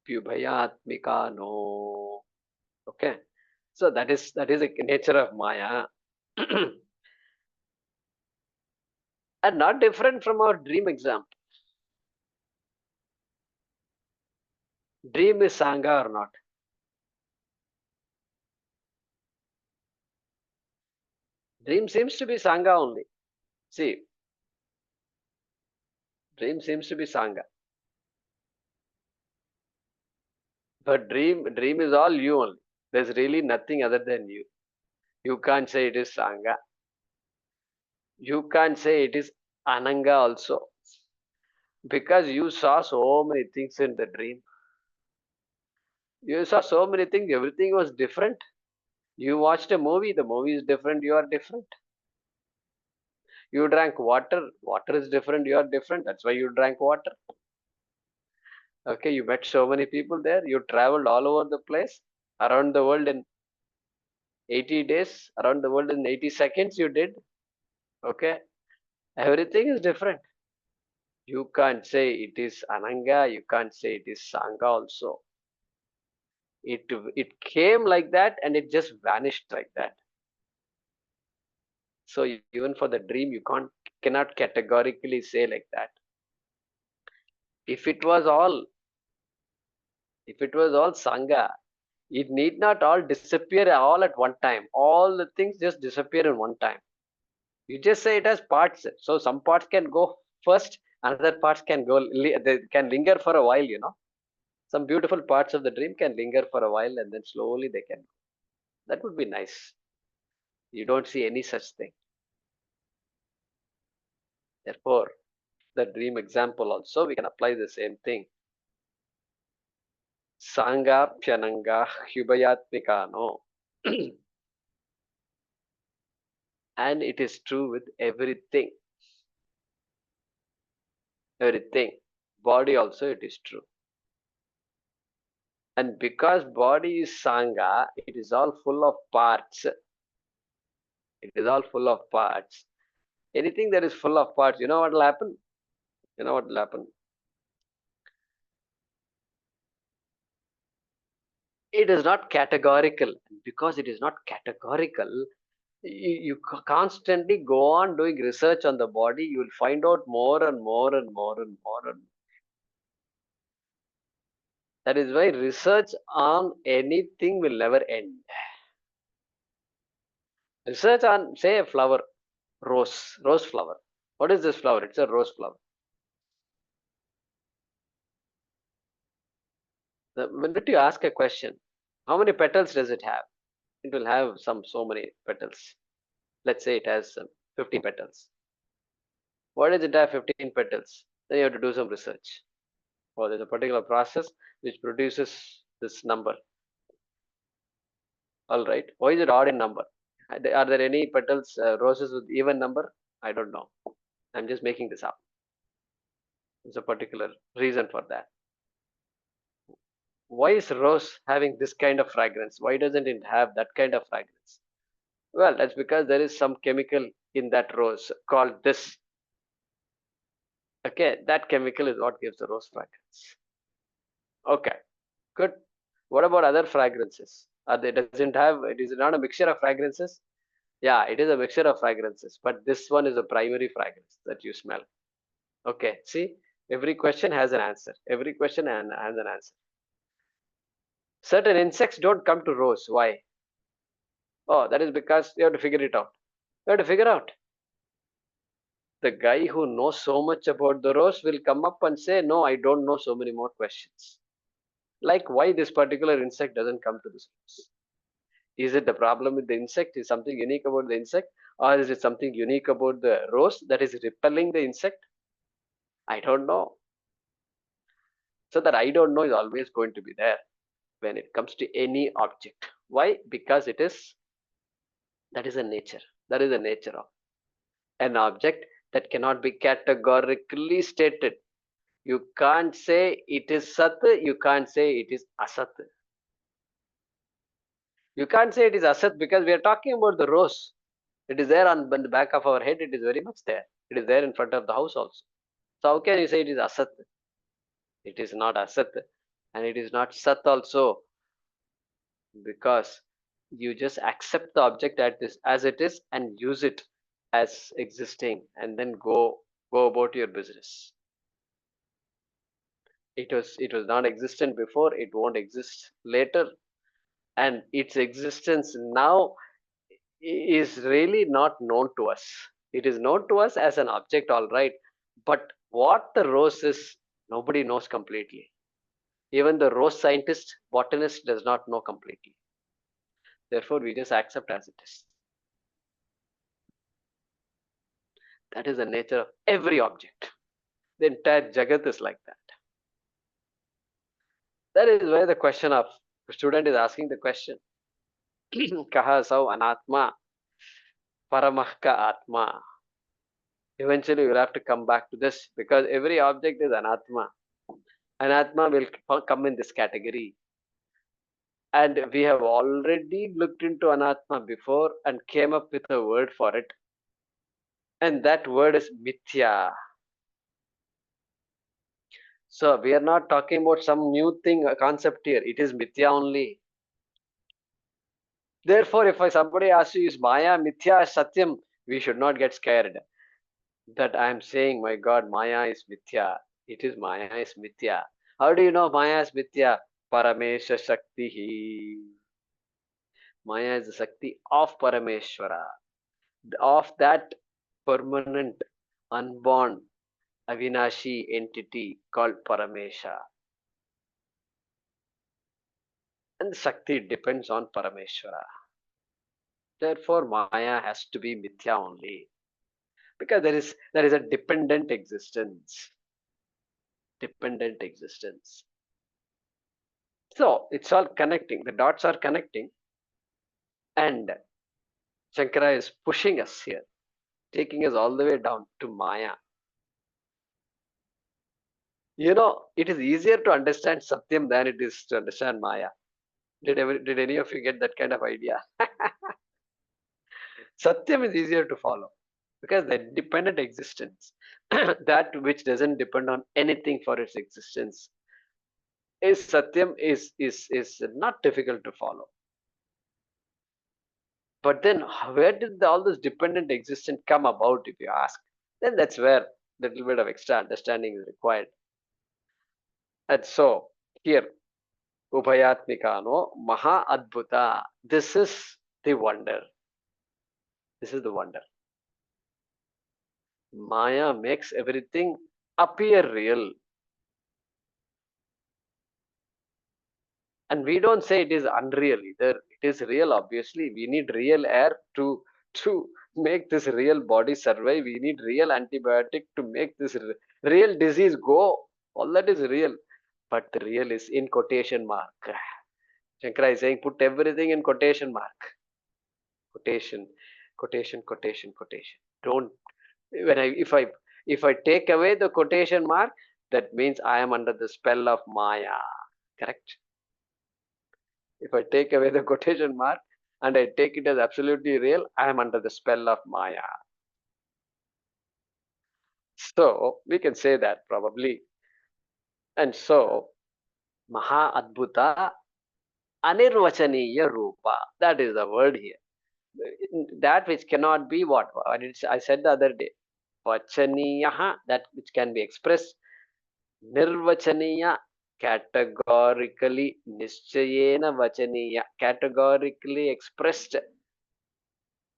Pyubhayatmika, no. Okay. So that is the nature of Maya. And not different from our dream example. Dream is Sangha or not? Dream seems to be Sangha only. See, dream seems to be Sangha. But dream is all you only. There's really nothing other than you. You can't say it is Sangha. You can't say it is Ananga also. Because you saw so many things in the dream. You saw so many things, everything was different. You watched a movie, the movie is different, you are different. You drank water, water is different, you are different. That's why you drank water. Okay, you met so many people there. You traveled all over the place, around the world in 80 days, around the world in 80 seconds you did. Okay, everything is different. You can't say it is Ananga, you can't say it is Sangha also. It came like that and it just vanished like that. So even for the dream, you cannot categorically say like that. If it was all Sangha, it need not all disappear all at one time. All the things just disappear in one time. You just say it has parts. So some parts can go first, another parts can go, they can linger for a while, Some beautiful parts of the dream can linger for a while and then slowly they can go. That would be nice. You don't see any such thing. Therefore, the dream example also, we can apply the same thing. Sangha Pyananga Hubayatmikano. And it is true with everything. Everything. Body also it is true. And because body is Sangha, it is all full of parts. It is all full of parts. Anything that is full of parts, you know what will happen? You know what will happen? It is not categorical. Because it is not categorical, you constantly go on doing research on the body, you will find out more and more and more and more. That is why research on anything will never end. Research on, say, a flower, rose flower. What is this flower? It's a rose flower. The minute you ask a question, how many petals does it have? It will have so many petals. Let's say it has 50 petals. Why does it have 15 petals? Then you have to do some research. Or there's a particular process which produces this number. All right. Why is it odd in number? Are there any petals, roses with even number? I don't know. I'm just making this up. There's a particular reason for that. Why is rose having this kind of fragrance? Why doesn't it have that kind of fragrance? Well, that's because there is some chemical in that rose called this. Okay, that chemical is what gives the rose fragrance. Okay, good. What about other fragrances? It is not a mixture of fragrances? Yeah, it is a mixture of fragrances, but this one is a primary fragrance that you smell. Okay, see, every question has an answer. Every question has an answer. Certain insects don't come to rose. Why? Oh, that is because you have to figure it out. You have to figure out. The guy who knows so much about the rose will come up and say, no, I don't know so many more questions. Like why this particular insect doesn't come to this rose. Is it the problem with the insect? Is something unique about the insect? Or is it something unique about the rose that is repelling the insect? I don't know. So that I don't know is always going to be there when it comes to any object. Why? Because that is a nature. That is the nature of an object that cannot be categorically stated. You can't say it is Sat, you can't say it is Asat. You can't say it is Asat because we are talking about the rose. It is there on the back of our head, it is very much there. It is there in front of the house also. So how can you say it is Asat? It is not Asat and it is not Sat also, because you just accept the object as it is and use it as existing and then go about your business. It was not existent before, it won't exist later, and its existence now is really not known to us. It is known to us as an object, all right, but what the rose is, nobody knows completely. Even the rose scientist, botanist does not know completely. Therefore, we just accept as it is. That is the nature of every object. The entire Jagat is like that. That is why the question of the student is asking the question, Kaha sau anatma, paramahka atma. Eventually, we'll have to come back to this because every object is anatma. Anatma will come in this category. And we have already looked into anatma before and came up with a word for it. And that word is mithya. So we are not talking about some new thing, a concept here. It is mithya only. Therefore, if somebody asks you, is Maya mithya satyam, we should not get scared that I am saying, my God, Maya is mithya. It is Maya is mithya. How do you know Maya is mithya? Paramesha Shakti. Maya is the Shakti of Parameshwara, of that permanent, unborn, Avinashi entity called Paramesha. And Shakti depends on Parameshwara. Therefore, Maya has to be mithya only. Because there is a dependent existence. Dependent existence. So it's all connecting. The dots are connecting. And Shankara is pushing us here, taking us all the way down to Maya. You know, it is easier to understand Satyam than it is to understand Maya. Did any of you get that kind of idea? Satyam is easier to follow because the dependent existence, that which doesn't depend on anything for its existence, is Satyam is not difficult to follow. But then where did all this dependent existence come about, if you ask? Then that's where a little bit of extra understanding is required. And so here, Ubhayatmikano Maha Adbhuta. This is the wonder. This is the wonder. Maya makes everything appear real. And we don't say it is unreal either. It is real, obviously. We need real air to make this real body survive. We need real antibiotic to make this real disease go. All that is real. But the real is in quotation mark. Shankara is saying put everything in quotation mark. Quotation, quotation, quotation, quotation. Don't when I if I take away the quotation mark, that means I am under the spell of Maya. Correct? If I take away the quotation mark and I take it as absolutely real, I am under the spell of Maya. So we can say that probably. And so Maha Adbhuta Anirvachaniya Rupa. That is the word here. That which cannot be what? I said the other day. Vachaniyaha, that which can be expressed. Nirvachaniya, categorically. Nischayena Vachaniya, categorically expressed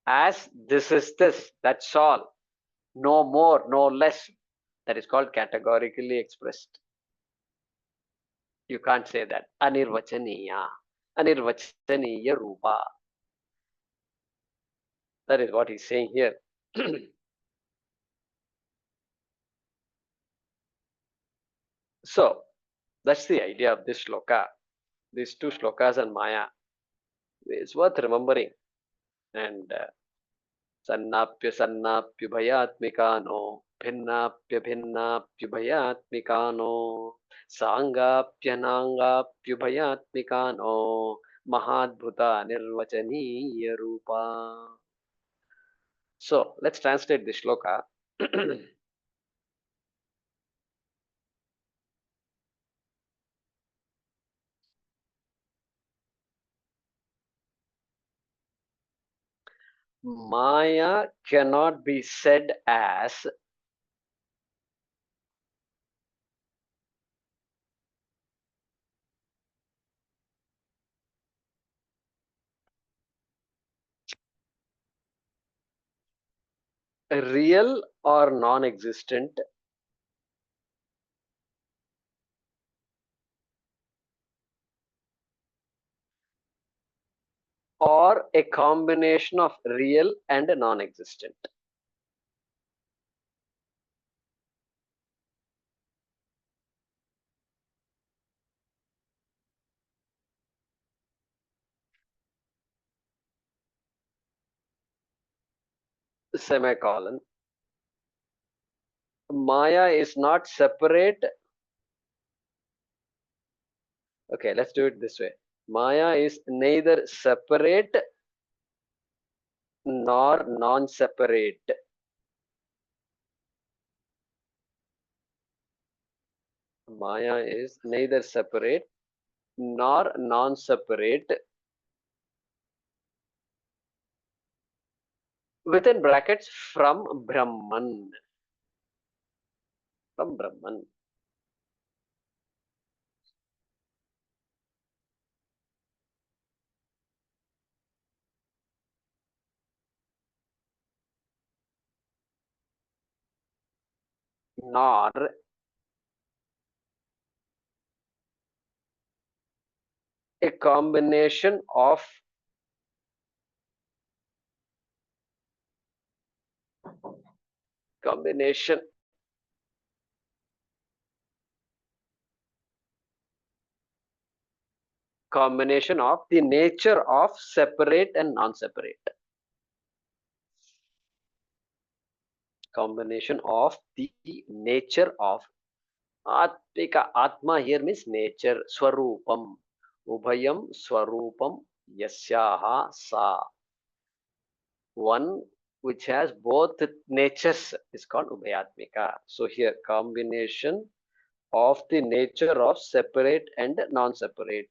as this is this, that's all. No more, no less. That is called categorically expressed. You can't say that. Anirvachaniya. Anirvachaniya Rupa. That is what he's saying here. So, that's the idea of this shloka. These two shlokas and Maya. It's worth remembering. And Sannapya Sannapyubhayatmikano Bhinnapya Bhinnapyubhayatmikano Sangapya Nangapyubhayatmikano Mahadbhuta Nirvachaniya Rupa. So let's translate this shloka. Maya cannot be said as real or non-existent, or a combination of real and non-existent. Semicolon. Maya is not separate. Okay, let's do it this way. Maya is neither separate nor non-separate. Maya is neither separate nor non-separate. Within brackets, from Brahman. From Brahman. Nor a combination of combination combination of the nature of separate and non-separate. Combination of the nature of Atmika. Atma here means nature. Swarupam. Ubhayam Swarupam Yasyaha Sa. One which has both natures is called Ubhayatmika. So here combination of the nature of separate and non-separate.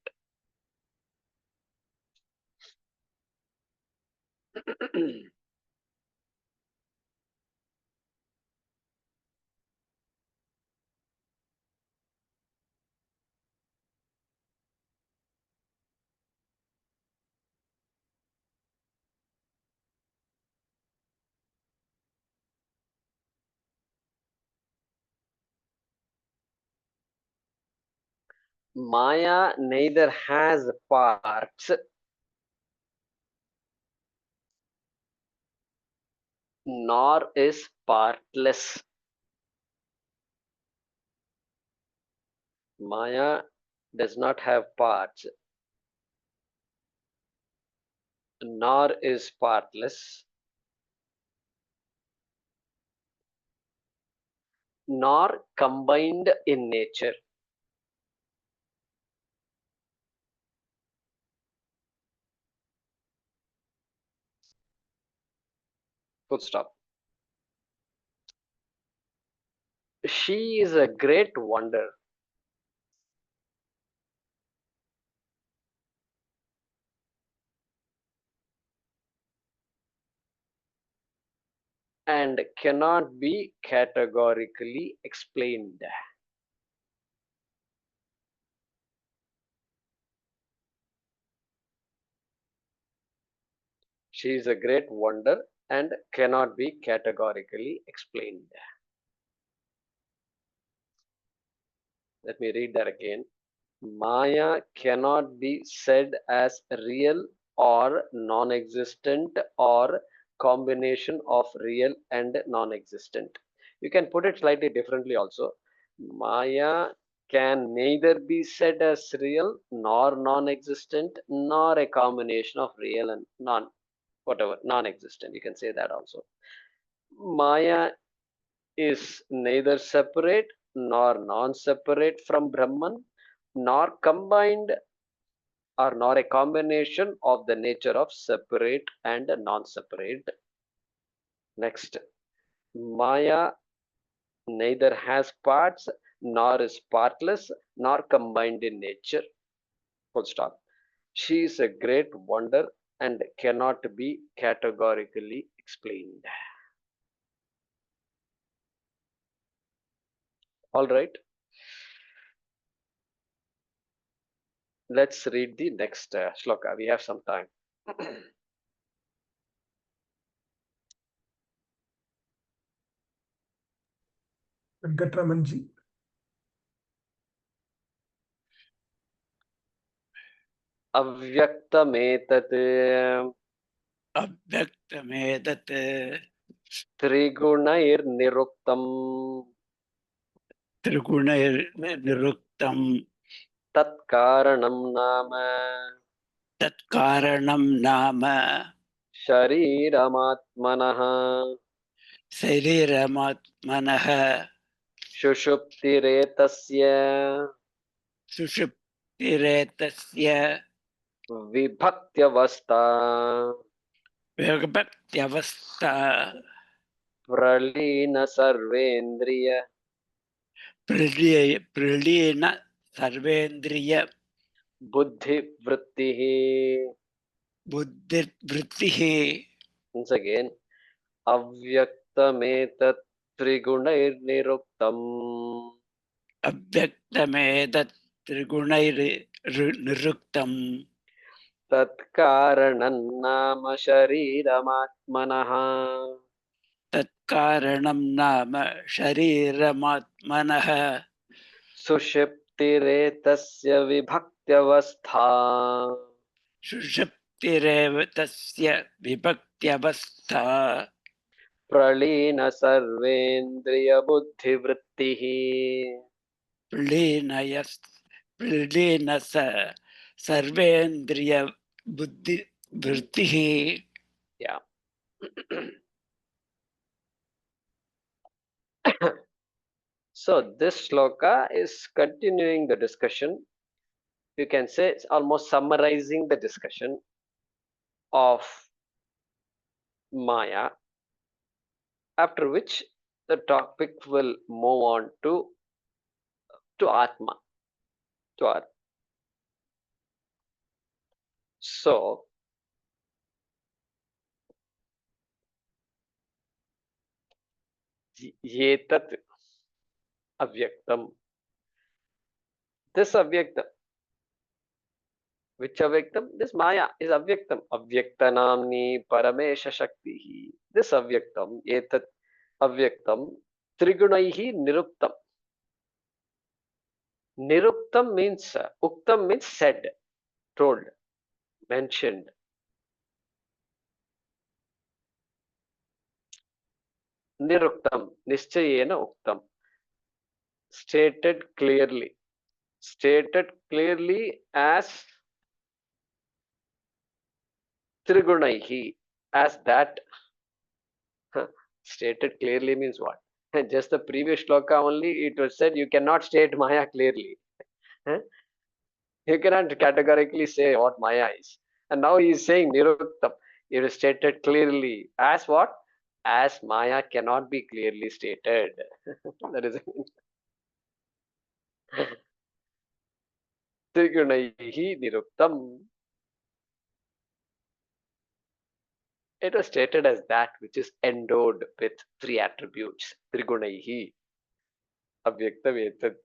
Maya neither has parts nor is partless. Maya does not have parts nor is partless nor combined in nature. Full stop. She is a great wonder. And cannot be categorically explained. She is a great wonder and cannot be categorically explained. Let me read that again. Maya cannot be said as real or non-existent or combination of real and non-existent. You can put it slightly differently also. Maya can neither be said as real nor non-existent nor a combination of real and non-existent. You can say that also. Maya is neither separate nor non-separate from Brahman, nor combined or nor a combination of the nature of separate and non-separate. Next, Maya neither has parts nor is partless nor combined in nature. Full stop. She is a great wonder and cannot be categorically explained. All right. Let's read the next shloka. We have some time. Venkataramanji. Avyaktametat अव्यक्तमेतत् त्रिगुणैर्निरुक्तं त्रिगुणैर्निरुक्तं तत्कारणं नाम तत्कारणं नाम शरीरमात्मनः शरीरमात्मनः सुषुप्तिरेतस्य सुषुप्तिरेतस्य विभक्त्यवस्था विभक्त्यवस्था प्रलीन सर्वेन्द्रिय प्रलीन सर्वेन्द्रिय बुद्धिवृत्तिः. बुद्धिवृत्तिः. Once again, अव्यक्तमेतत् त्रिगुणैर्निरुक्तम् अव्यक्तमेतत् त्रिगुणैर्निरुक्तं तत्कारणं नाम शरीरमात्मनः तत्कारणं नाम शरीरमात्मनः सुषुप्तिरेतस्य विभक्त्यवस्था सुषुप्तिरेव तस्य विभक्त्यवस्था प्रलीन सर्वेन्द्रियबुद्धिवृत्तिः. प्रलीन सर्वेन्द्रिय बुद्धिवृत्तिः. Yeah. So this shloka is continuing the discussion. You can say it's almost summarizing the discussion of Maya, after which the topic will move on to Atma, to Atma. So Yetat Avyaktam. This Avyaktam. Which Avyaktam? This Maya is Avyaktam. Avyaktanamni Paramesha Shakti. This Avyaktam, Yetat Avyaktam, Trigunaihi Niruktam. Niruktam means, uktam means said, told, mentioned. Niruktam, nischayena uktam. Stated clearly. Stated clearly as Trigunaihi, as that. Stated clearly means what? Just the previous shloka only, it was said you cannot state Maya clearly. You cannot categorically say what Maya is. And now he is saying Niruktam. It is stated clearly. As what? As Maya cannot be clearly stated. That is Trigunaihi Niruktam. It was stated as that which is endowed with three attributes. Trigunaihi. Avyaktam etat.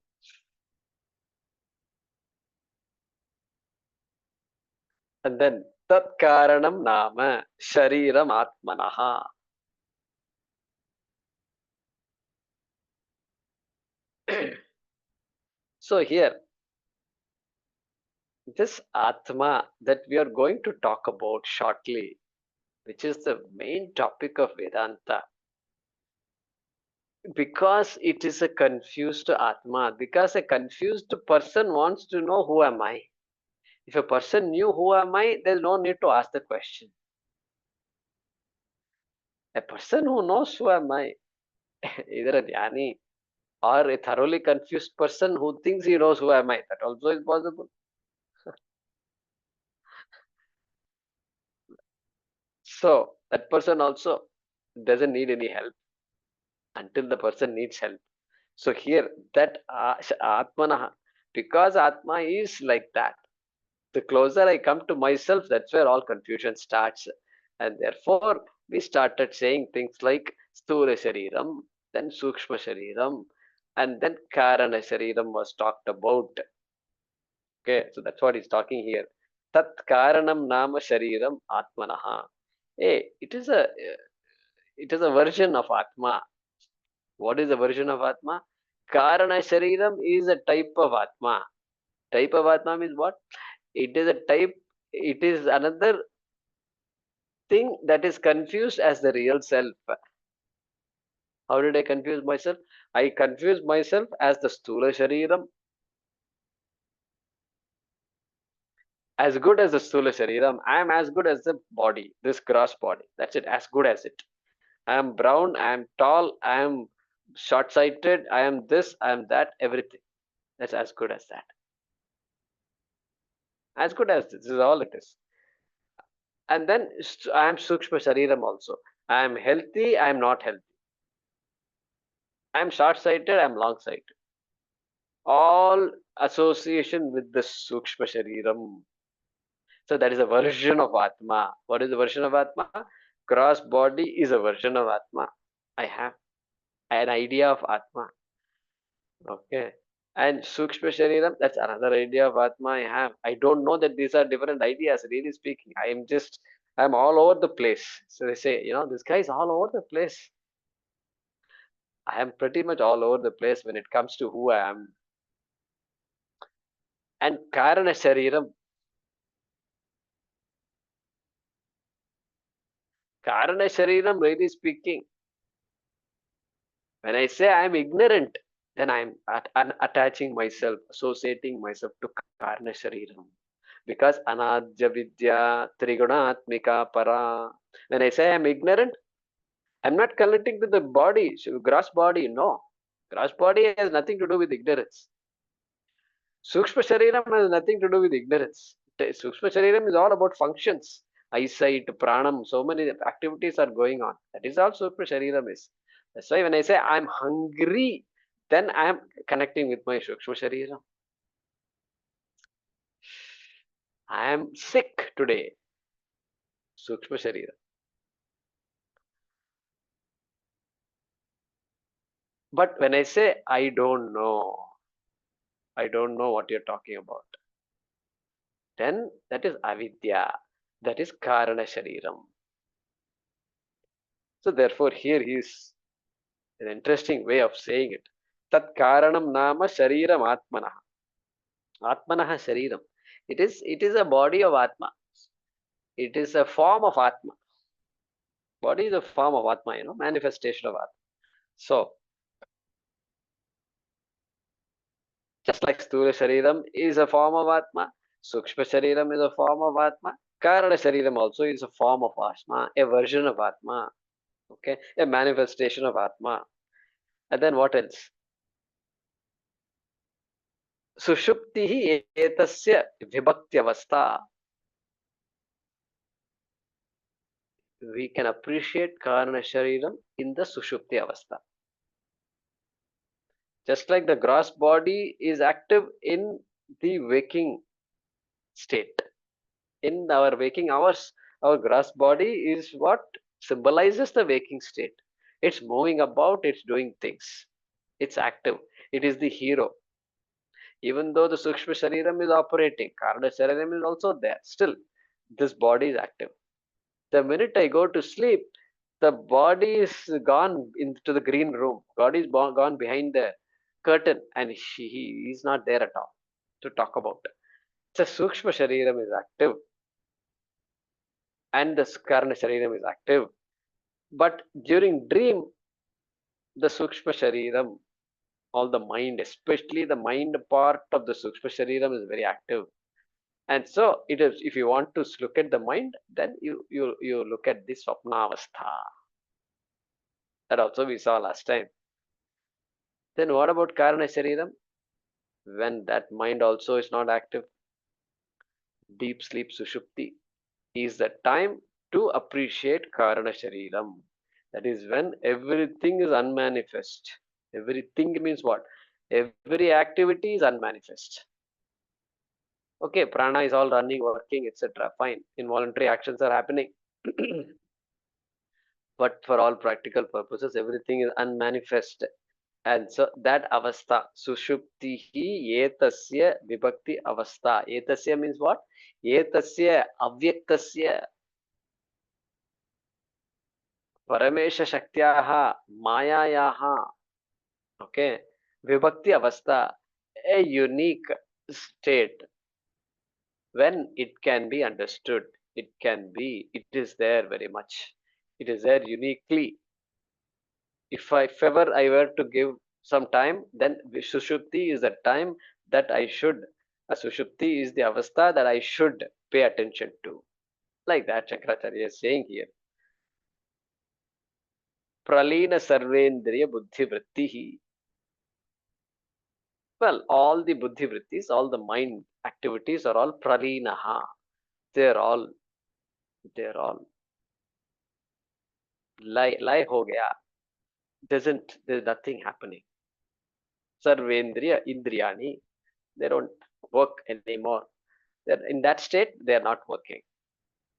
And then Tat Karanam Nama Shariram Atmanaha. So here, this Atma that we are going to talk about shortly, which is the main topic of Vedanta, because it is a confused Atma, because a confused person wants to know who am I. If a person knew who am I, there's no need to ask the question. A person who knows who am I, either a jnani or a thoroughly confused person who thinks he knows who am I, that also is possible. So that person also doesn't need any help until the person needs help. So here that Atmana, because Atma is like that, the closer I come to myself, that's where all confusion starts. And therefore, we started saying things like Sthula Shariram, then Sukshma Shariram, and then Karana Shariram was talked about. Okay, so that's what he's talking here. Tat Karanam Nama Shariram Atmanaha. Hey, it is a version of Atma. What is a version of Atma? Karana Shariram is a type of Atma. Type of Atma means what? It is a type, it is another thing that is confused as the real self. How did I confuse myself? I confuse myself as the Sthula Shariram. As good as the Sthula Shariram, I am as good as the body, this gross body. That's it, as good as it. I am brown, I am tall, I am short sighted, I am this, I am that, everything. That's as good as that. As good as this is all it is. And then I am Sukshma Shariram also. I am healthy, I am not healthy. I am short sighted, I am long sighted. All association with the Sukshma Shariram. So that is a version of Atma. What is the version of Atma? Cross body is a version of Atma. I have an idea of Atma. Okay. And Sukshma Shariram, that's another idea of Atma I have. I don't know that these are different ideas, really speaking. I'm all over the place. So they say, this guy is all over the place. I am pretty much all over the place when it comes to who I am. And Karana Shariram. Karana Shariram, really speaking, when I say I am ignorant, then I am attaching myself, associating myself to Karana Shariram. Because Anadya Vidya Trigunatmika Para. When I say I am ignorant, I'm not connecting to the body, gross body, no. Gross body has nothing to do with ignorance. Sukshma Shariram has nothing to do with ignorance. Sukshma Shariram is all about functions. Eyesight, pranam, so many activities are going on. That is all Sukshma Shariram is. That's why when I say I'm hungry, then I am connecting with my Sukshma Shariram. I am sick today. Sukshma Shariram. But when I say I don't know what you're talking about, then that is avidya, that is karana shariram. So therefore here he is an interesting way of saying it. Tat karanam nama shariram atmana. Atmanaha Shariram. It is a body of Atma. It is a form of Atma. Body is a form of Atma, manifestation of Atma. So, just like Sthula Shariram is a form of Atma, Sukshma Shariram is a form of Atma, Karana Shariram also is a form of Atma, a version of Atma, okay, a manifestation of Atma. And then what else? Sushuptihi etasya vibhaktyavastha. We can appreciate Karana Shariram in the Sushupti Avastha. Just like the gross body is active in the waking state. In our waking hours, our gross body is what symbolizes the waking state. It's moving about, it's doing things. It's active. It is the hero. Even though the Sukshma Shariram is operating, Karana Shariram is also there. Still, this body is active. The minute I go to sleep, the body is gone into the green room. God is gone behind the curtain and he is not there at all to talk about. The Sukshma Shariram is active and the Karana Shariram is active. But during dream, the Sukshma Shariram, all the mind, especially the mind part of the Sukshma Shariram is very active. And so it is, if you want to look at the mind, then you look at this Swapnavastha. That also we saw last time. Then what about Karana Shariram? When that mind also is not active, deep sleep Sushupti is the time to appreciate Karana Shariram. That is when everything is unmanifest. Everything means what? Every activity is unmanifest. Okay, prana is all running, working, etc. Fine. Involuntary actions are happening. But for all practical purposes, everything is unmanifest. And so that avastha, sushuptihi etasya vibhakti avastha. Etasya means what? Etasya avyaktasya paramesha shaktyaha mayayaha. Okay. Vibhakti avastha, a unique state when it can be understood. It is there very much. It is there uniquely. If ever I were to give some time, then Sushupti is the time that I should, Sushupti is the avastha that I should pay attention to. Like that Shankaracharya is saying here. Pralina sarvendriya buddhi vrittihi. Well, all the buddhi vrittis, all the mind activities are all pralinaha. They're all lie ho gaya. There's nothing happening. Sarvendriya indriyani, they don't work anymore. They're in that state, they're not working.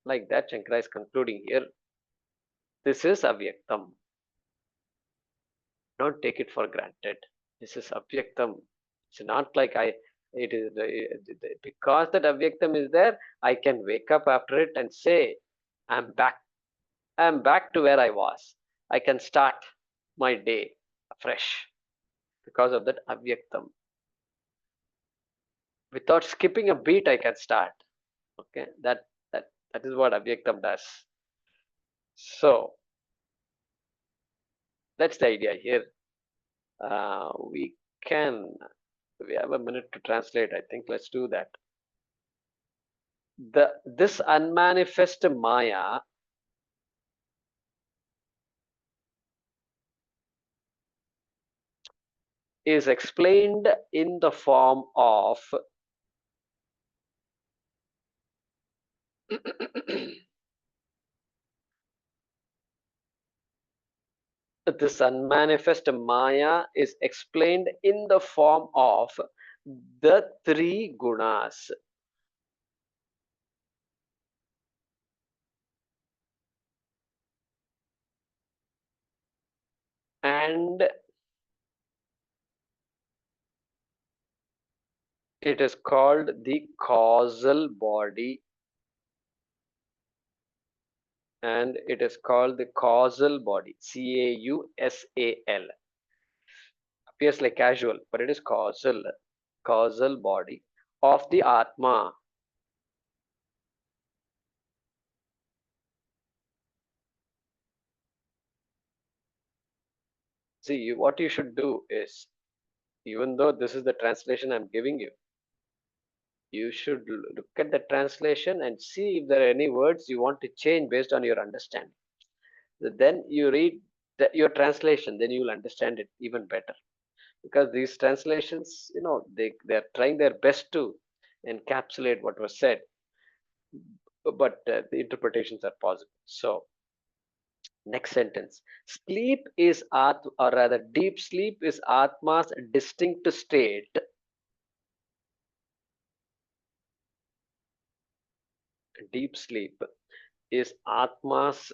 Like that, Shankara is concluding here. This is avyaktam. Don't take it for granted. This is avyaktam. It's not like it is because that avyaktam is there, I can wake up after it and say, I'm back. I'm back to where I was. I can start my day afresh because of that avyaktam. Without skipping a beat, I can start. Okay, that is what avyaktam does. So that's the idea here. We have a minute to translate. I think let's do that. This unmanifest Maya is explained in the form of this unmanifest Maya is explained in the form of the three gunas. And it is called the causal body. And it is called the causal body. Causal. Appears like casual, but it is causal body of the Atma. See, what you should do is, even though this is the translation I'm giving you, you should look at the translation and see if there are any words you want to change based on your understanding. Then you read your translation, then you will understand it even better. Because these translations, they're trying their best to encapsulate what was said, but the interpretations are possible. So, next sentence. Sleep is or rather, deep sleep is Atma's distinct state. Deep sleep is Atma's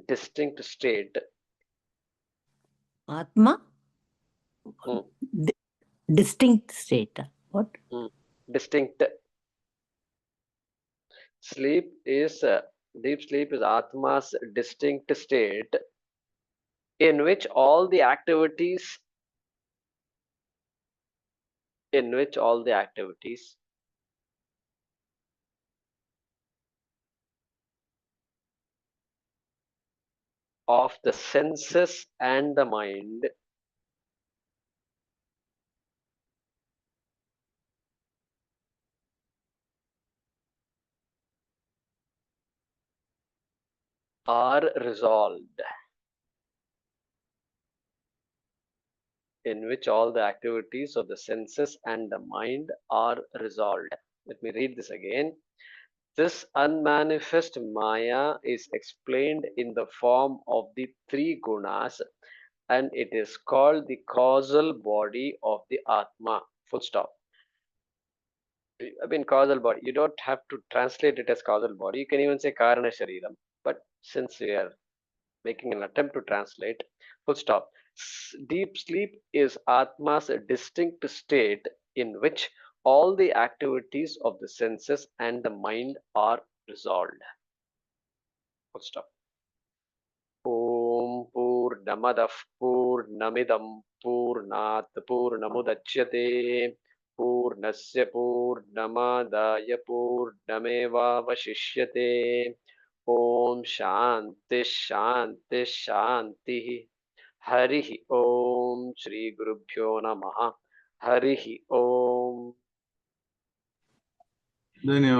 distinct state. Atma? Hmm. Distinct state. What? Distinct. Sleep is deep sleep is Atma's distinct state in which all the activities of the senses and the mind are resolved. In which all the activities of the senses and the mind are resolved. Let me read this again. This unmanifest Maya is explained in the form of the three gunas, and it is called the causal body of the Atma. Full stop. I mean, causal body. You don't have to translate it as causal body. You can even say Karana Shariram. But since we are making an attempt to translate, full stop. Deep sleep is Atma's distinct state in which all the activities of the senses and the mind are resolved. Full stop. Om Purnamadav Purnamidam Purnat Purnamudachyate Purnasya Purnamadaya Purnameva Vashishyate. Om Shanti Shanti Shanti. Harihi Om. Shri Gurubhyo Namaha. Harihi Om. धन्यवाद.